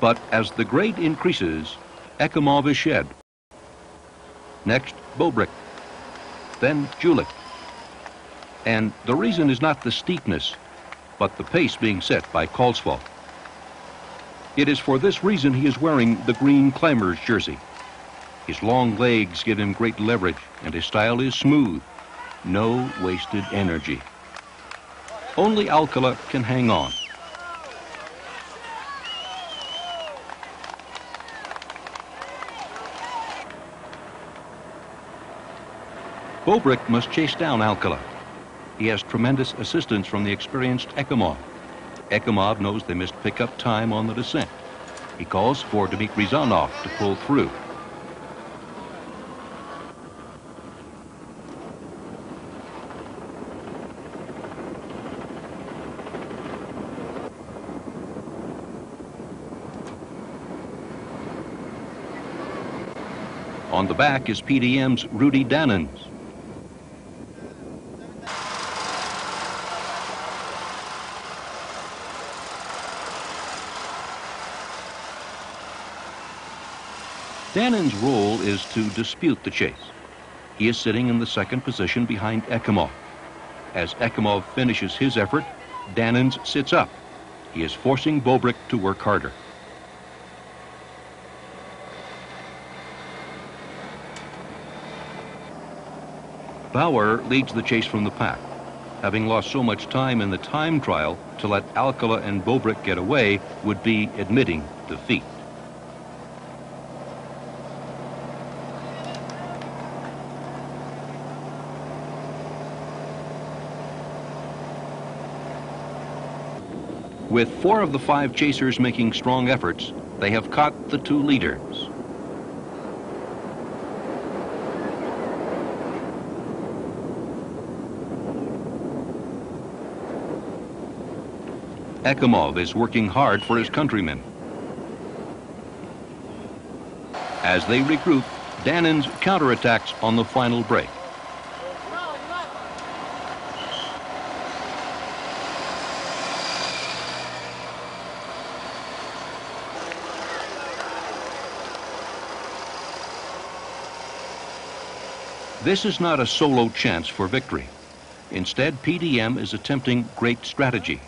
But as the grade increases, Ekimov is shed. Next, Bobrick, then Julich. And the reason is not the steepness, but the pace being set by Kolsvall. It is for this reason he is wearing the green climber's jersey. His long legs give him great leverage, and his style is smooth. No wasted energy. Only Alcala can hang on. Bobrick must chase down Alcala. He has tremendous assistance from the experienced Ekimov. Ekimov knows they must pick up time on the descent. He calls for Dmitry Zanov to pull through. On the back is PDM's Rudy Dannens. Dannen's role is to dispute the chase. He is sitting in the second position behind Ekimov. As Ekimov finishes his effort, Dannens sits up. He is forcing Bobrick to work harder. Bauer leads the chase from the pack. Having lost so much time in the time trial, to let Alcala and Bobrick get away would be admitting defeat. With 4 of the 5 chasers making strong efforts, they have caught the 2 leaders. Ekimov is working hard for his countrymen. As they regroup, Dannens counterattacks on the final break. This is not a solo chance for victory. Instead, PDM is attempting great strategy.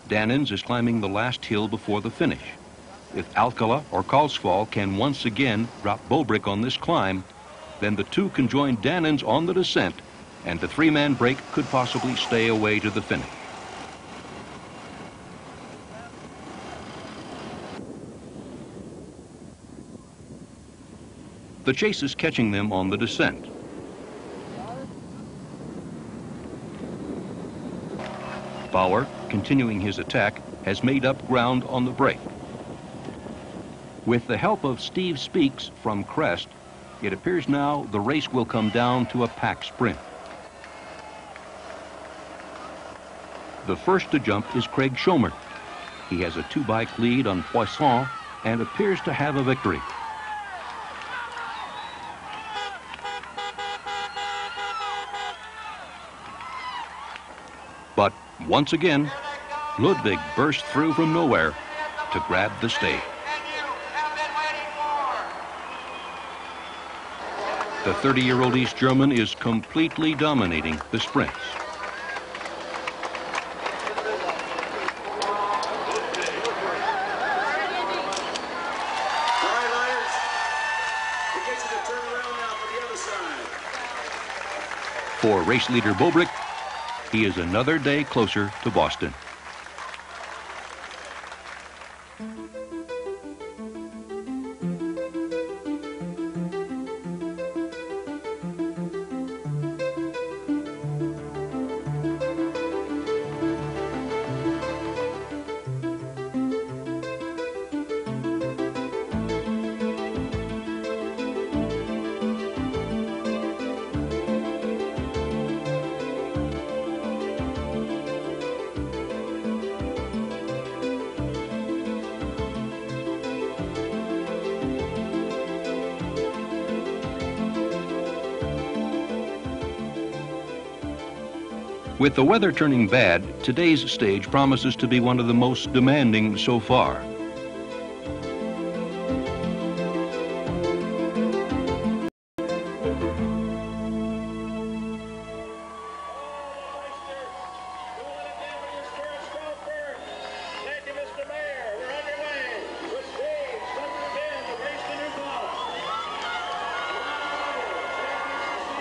Dannens is climbing the last hill before the finish. If Alcala or Kolsvall can once again drop Bobrick on this climb, then the 2 can join Dannens on the descent, and the 3-man break could possibly stay away to the finish. The chase is catching them on the descent. Bauer, continuing his attack, has made up ground on the break. With the help of Steve Speaks from Crest, it appears now the race will come down to a pack sprint. The first to jump is Craig Schomer. He has a 2-bike lead on Poisson and appears to have a victory. But once again, Ludwig burst through from nowhere to grab the stage. The 30-year-old East German is completely dominating the sprints. For race leader Bobrick, he is another day closer to Boston. With the weather turning bad, today's stage promises to be one of the most demanding so far.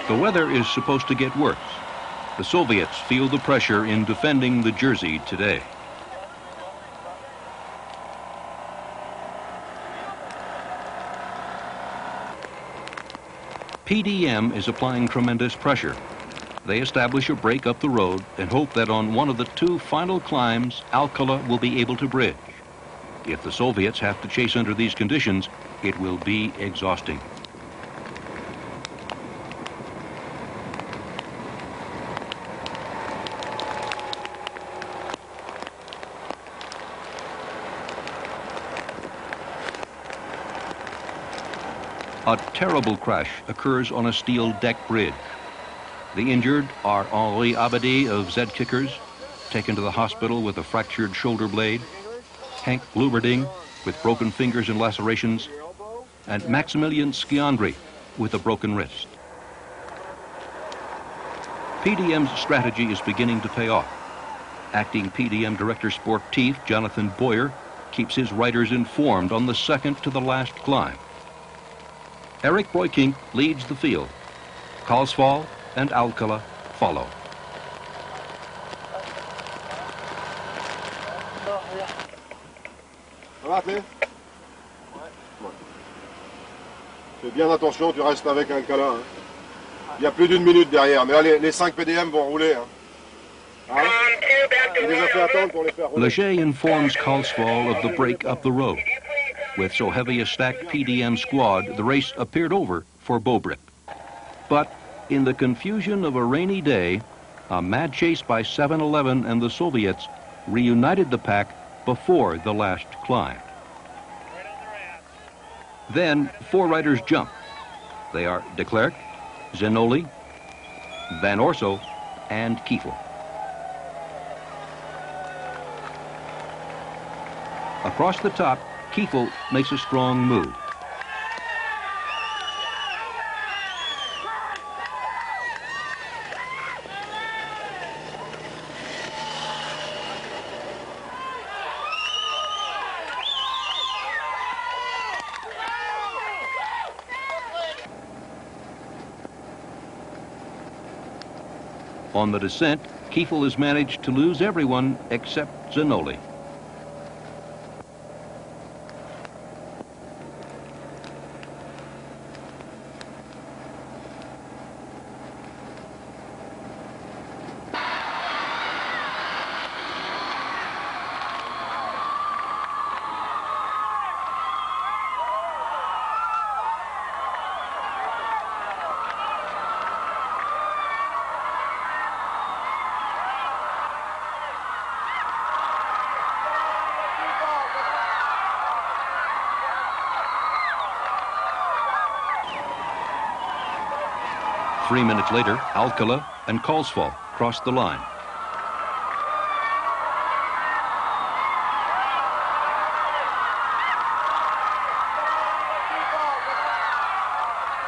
The weather is supposed to get worse. The Soviets feel the pressure in defending the jersey today. PDM is applying tremendous pressure. They establish a break up the road and hope that on one of the two final climbs, Alcala will be able to bridge. If the Soviets have to chase under these conditions, it will be exhausting. A terrible crash occurs on a steel deck bridge. The injured are Henri Abadi of Z Kickers, taken to the hospital with a fractured shoulder blade, Hank Luberding with broken fingers and lacerations, and Maximilian Skiandri with a broken wrist. PDM's strategy is beginning to pay off. Acting PDM Director Sportif Jonathan Boyer keeps his riders informed on the second to the last climb. Eric Breukink leads the field. Kalsfall and Alcala follow. Ça va, Clé? Fais bien attention, tu restes avec Alcala. Hein. Il y a plus d'une minute derrière, mais là, les 5 PDM vont rouler. Hein. Hein? Tu les as fait attendre pour les faire rouler. Leger informs Kalsfall of the break up the road. With so heavy a stacked PDM squad, the race appeared over for Bobrick. But in the confusion of a rainy day, a mad chase by 7-Eleven and the Soviets reunited the pack before the last climb. Then 4 riders jump. They are De Klerk, Zenoli, Van Orso, and Kiefel. Across the top, Kiefel makes a strong move. On the descent, Kiefel has managed to lose everyone except Zenoli. Three minutes later, Alcala and Kalsfall crossed the line.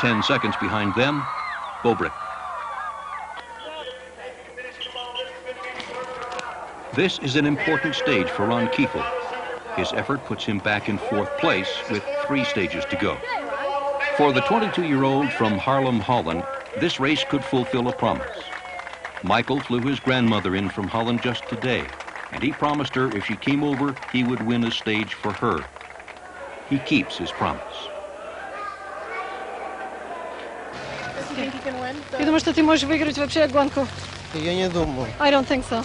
Ten seconds behind them, Bobrick. This is an important stage for Ron Kiefel. His effort puts him back in 4th place with 3 stages to go. For the 22-year-old from Haarlem, Holland, this race could fulfill a promise. Michael flew his grandmother in from Holland just today, and he promised her if she came over, he would win a stage for her. He keeps his promise. Do you think you can win? Ты думаешь, что ты можешь выиграть вообще гонку? Я не думаю. I don't think so.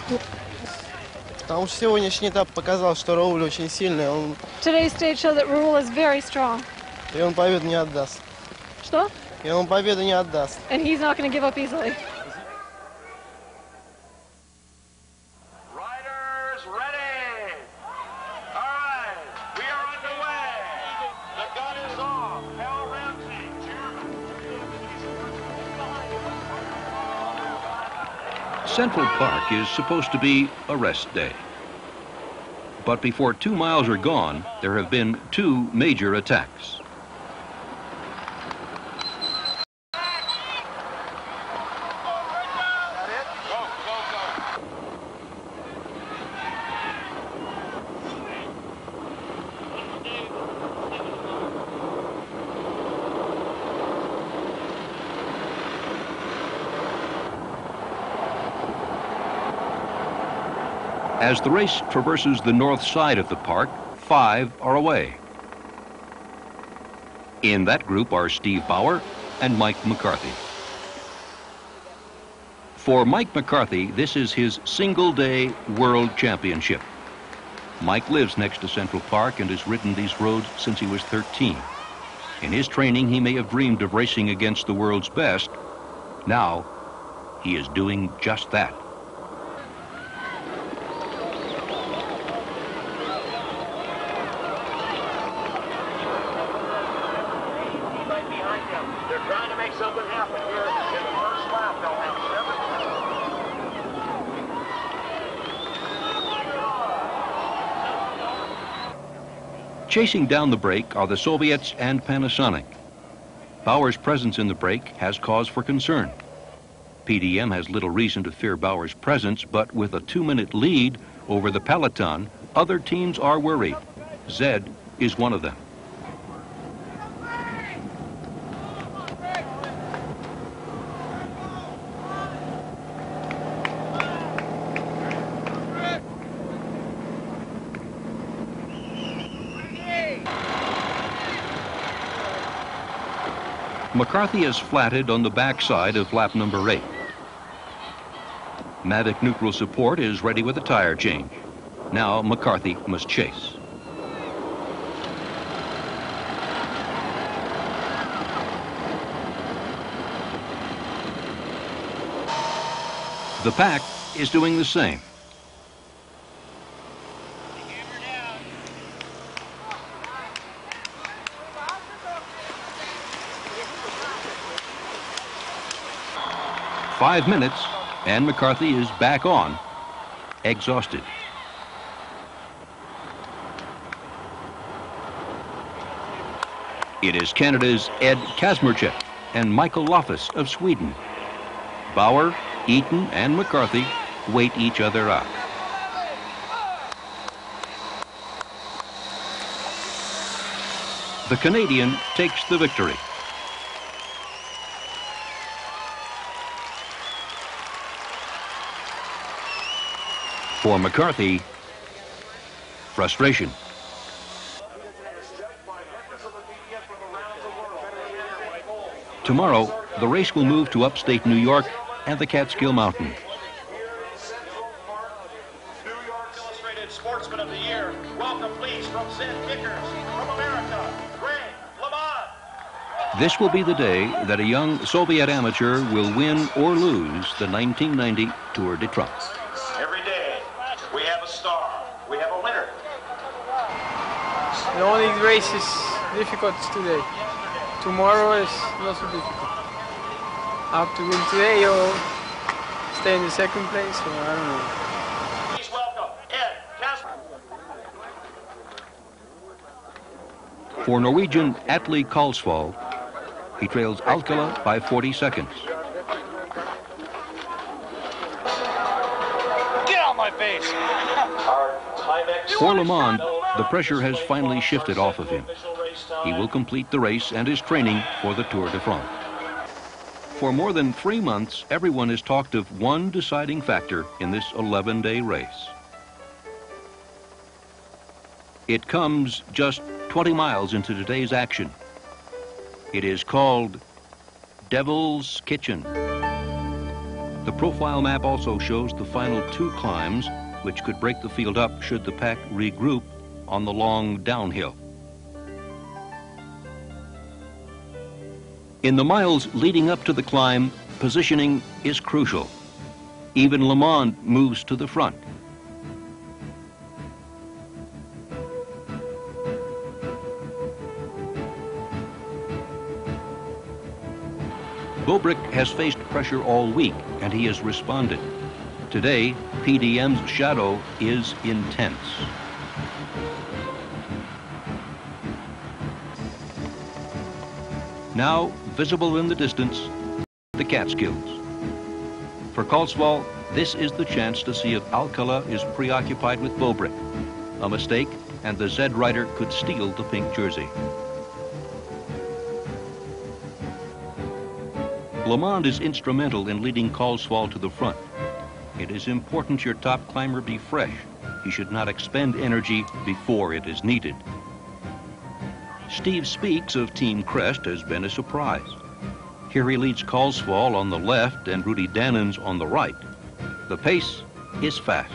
Потому что сегодняшний этап показал, что Рауль очень сильный. Today's stage showed that Raul is very strong. И он победу не отдаст. Что? И он победу не отдаст. And he's not going to give up easily. Riders ready. All right, we are underway. The gun is off. Hal Ramsey, Central Park is supposed to be a rest day. But before 2 miles are gone, there have been 2 major attacks. As the race traverses the north side of the park, 5 are away. In that group are Steve Bauer and Mike McCarthy. For Mike McCarthy, this is his single-day World Championship. Mike lives next to Central Park and has ridden these roads since he was 13. In his training, he may have dreamed of racing against the world's best. Now, he is doing just that. Chasing down the break are the Soviets and Panasonic. Bauer's presence in the break has cause for concern. PDM has little reason to fear Bauer's presence, but with a 2-minute lead over the peloton, other teams are worried. Zed is one of them. McCarthy is flatted on the backside of lap number 8. Mavic neutral support is ready with a tire change. Now McCarthy must chase. The pack is doing the same. Five minutes, and McCarthy is back on, exhausted. It is Canada's Ed Kazmarchuk and Michael Loftus of Sweden. Bauer, Eaton, and McCarthy wait each other out. The Canadian takes the victory. For McCarthy, frustration. Tomorrow, the race will move to upstate New York and the Catskill Mountains. New York Illustrated Sportsman of the Year. Welcome, please, from Zed Vickers, from America, Greg LeMond. This will be the day that a young Soviet amateur will win or lose the 1990 Tour de France. The only race is difficult is today. Tomorrow is not so difficult. I have to win today or stay in the second place, or I don't know. Please welcome Ed Kazmarchuk. For Norwegian Atle Kalsvold, he trails Alcala by 40 seconds. Get on my face! For LeMond, the pressure has finally shifted off of him. He will complete the race and is training for the Tour de France. For more than 3 months, everyone has talked of one deciding factor in this 11-day race. It comes just 20 miles into today's action. It is called Devil's Kitchen. The profile map also shows the final 2 climbs, which could break the field up should the pack regroup on the long downhill. In the miles leading up to the climb, positioning is crucial. Even LeMond moves to the front. Bobrick has faced pressure all week, and he has responded. Today, PDM's shadow is intense. Now, visible in the distance, the Catskills. For Kolsvall, this is the chance to see if Alcala is preoccupied with Bobrick. A mistake, and the Zed rider could steal the pink jersey. Lamond is instrumental in leading Kolsvall to the front. It is important your top climber be fresh. He should not expend energy before it is needed. Steve Speaks of Team Crest has been a surprise. Here he leads Kolsvall on the left and Rudy Dannens on the right. The pace is fast.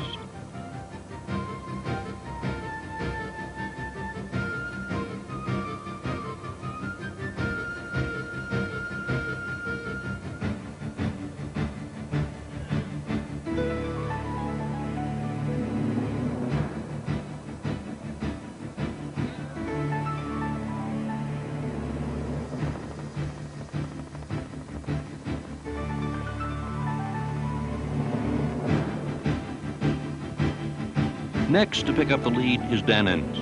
Next to pick up the lead is Dannens.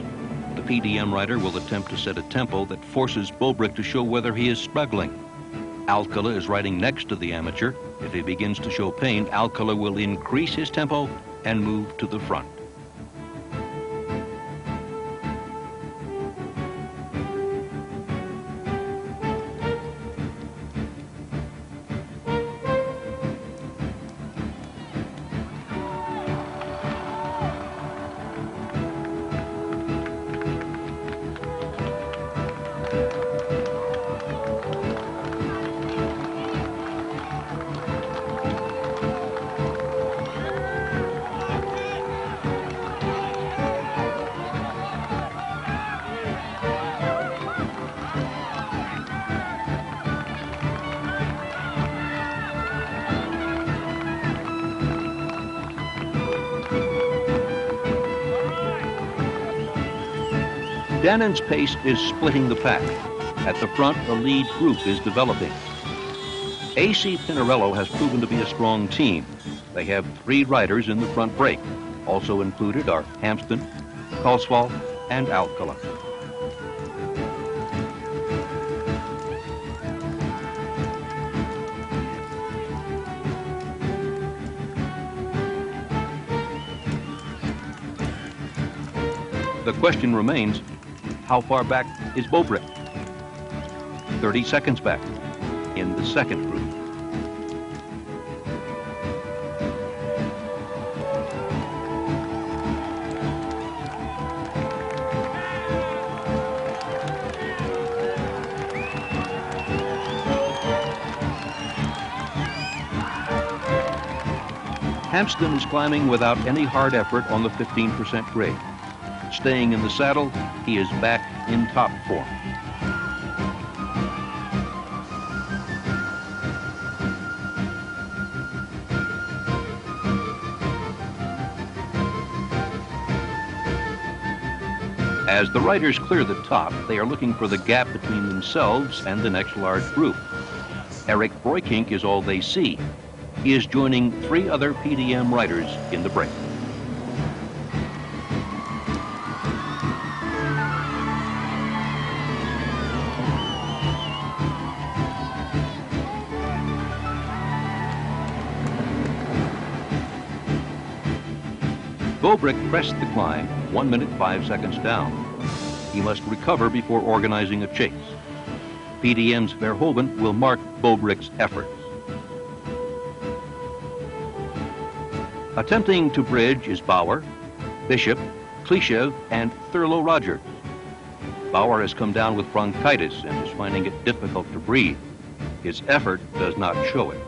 The PDM rider will attempt to set a tempo that forces Bobrick to show whether he is struggling. Alcala is riding next to the amateur. If he begins to show pain, Alcala will increase his tempo and move to the front. Dannens' pace is splitting the pack. At the front, the lead group is developing. AC Pinarello has proven to be a strong team. They have 3 riders in the front break. Also included are Hampsten, Kolsvall, and Alcala. The question remains, how far back is Bobrick? 30 seconds back in the second group. Hampsten is climbing without any hard effort on the 15% grade. Staying in the saddle, he is back in top form. As the riders clear the top, they are looking for the gap between themselves and the next large group. Eric Breukink is all they see. He is joining 3 other PDM riders in the break. Bobrick pressed the climb, 1 minute 5 seconds down. He must recover before organizing a chase. PDM's Verhoeven will mark Bobrick's efforts. Attempting to bridge is Bauer, Bishop, Klyshev, and Thurlow Rogers. Bauer has come down with bronchitis and is finding it difficult to breathe. His effort does not show it.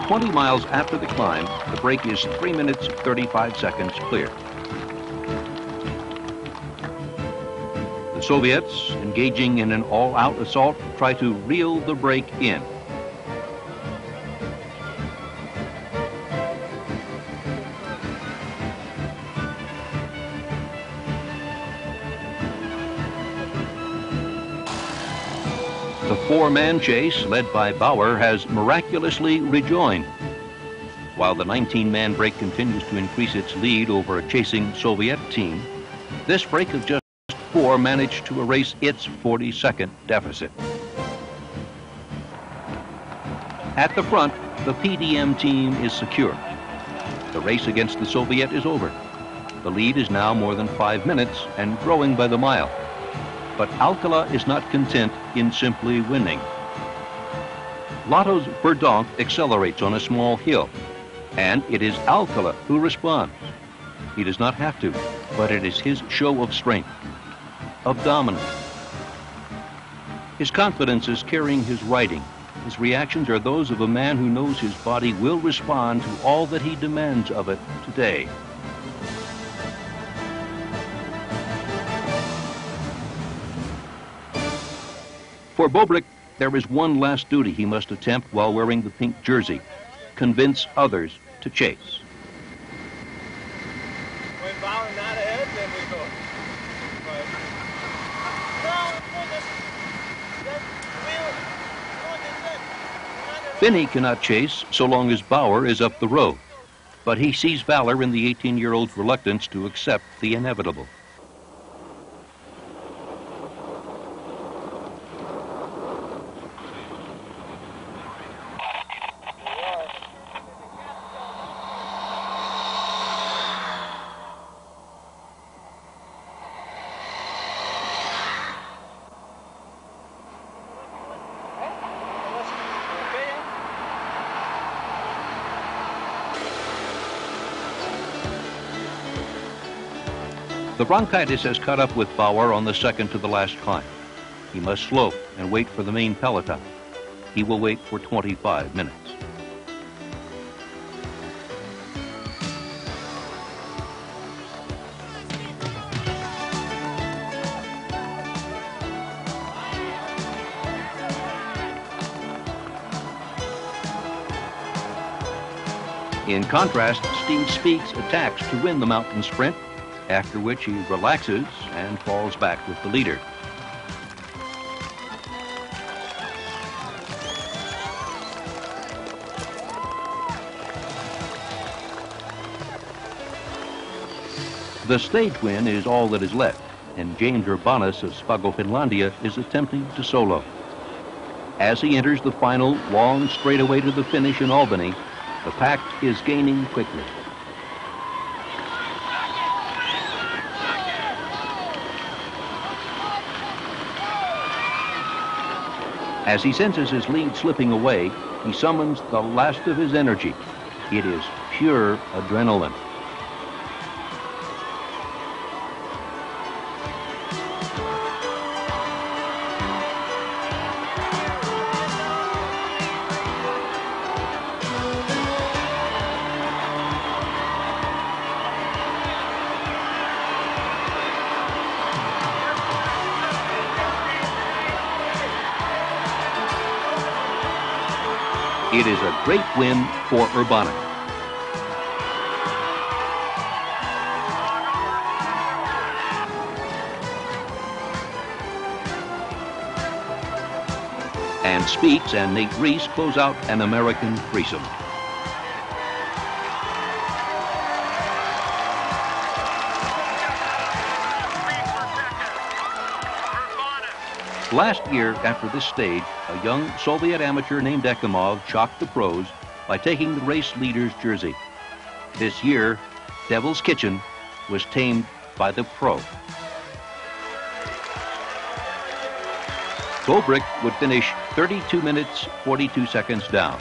"20 miles after the climb, the break is 3 minutes 35 seconds clear. The Soviets, engaging in an all-out assault, try to reel the break in. The four-man chase, led by Bauer, has miraculously rejoined. While the 19-man break continues to increase its lead over a chasing Soviet team, this break of just 4 managed to erase its 40-second deficit. At the front, the PDM team is secure. The race against the Soviet is over. The lead is now more than 5 minutes and growing by the mile. But Alcala is not content in simply winning. Lotto's Verdonk accelerates on a small hill, and it is Alcala who responds. He does not have to, but it is his show of strength, of dominance. His confidence is carrying his riding. His reactions are those of a man who knows his body will respond to all that he demands of it today. For Bobrick, there is one last duty he must attempt while wearing the pink jersey: convince others to chase. When Bauer not ahead, then we go. Finney cannot chase so long as Bauer is up the road, but he sees valor in the 18-year-old's reluctance to accept the inevitable. The bronchitis has caught up with Bauer on the second to the last climb. He must slope and wait for the main peloton. He will wait for 25 minutes. In contrast, Steve Speaks attacks to win the mountain sprint, after which he relaxes and falls back with the leader. The stage win is all that is left, and James Urbanis of Spago, Finlandia is attempting to solo. As he enters the final long straightaway to the finish in Albany, the pack is gaining quickly. As he senses his lead slipping away, he summons the last of his energy. It is pure adrenaline. It is a great win for Urbanis. And Speaks and Nate Reese close out an American threesome. Last year, after this stage, a young Soviet amateur named Ekimov shocked the pros by taking the race leader's jersey. This year, Devil's Kitchen was tamed by the pro. Bobrick would finish 32 minutes, 42 seconds down.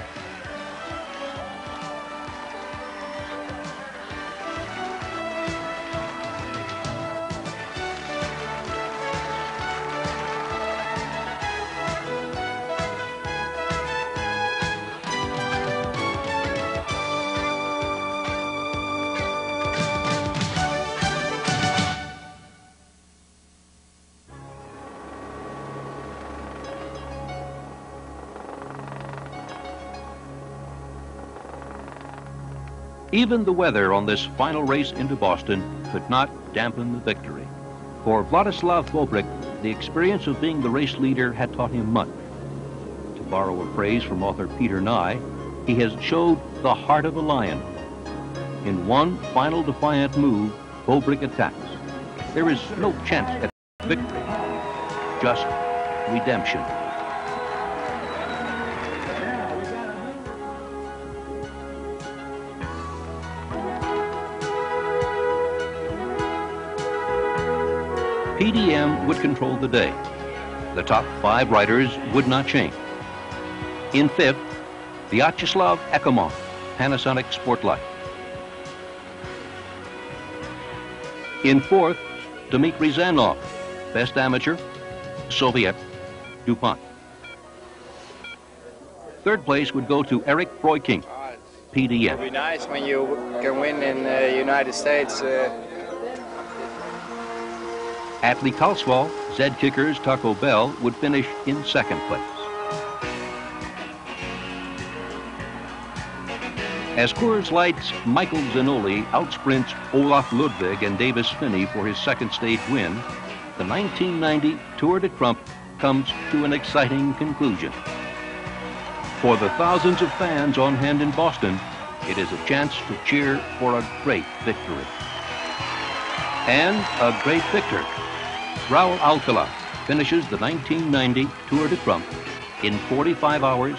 Even the weather on this final race into Boston could not dampen the victory. For Vladislav Bobrick, the experience of being the race leader had taught him much. borrow a phrase from author Peter Nye, he has showed the heart of a lion. In one final defiant move, Bobrick attacks. There is no chance at victory, just redemption. PDM would control the day. The top 5 riders would not change. In 5th, Vyacheslav Ekimov, Panasonic Sportlight. In 4th, Dmitry Zanov, Best Amateur, Soviet, DuPont. 3rd place would go to Eric Broyking, PDM. It would be nice when you can win in the United States. At Lee Karlsvall, Zed Kicker's Taco Bell would finish in 2nd place. As Coors Light's Michael Zanoli outsprints Olaf Ludwig and Davis Finney for his 2nd stage win, the 1990 Tour de Trump comes to an exciting conclusion. For the thousands of fans on hand in Boston, it is a chance to cheer for a great victory. And a great victor. Raul Alcala finishes the 1990 Tour de Trump in 45 hours,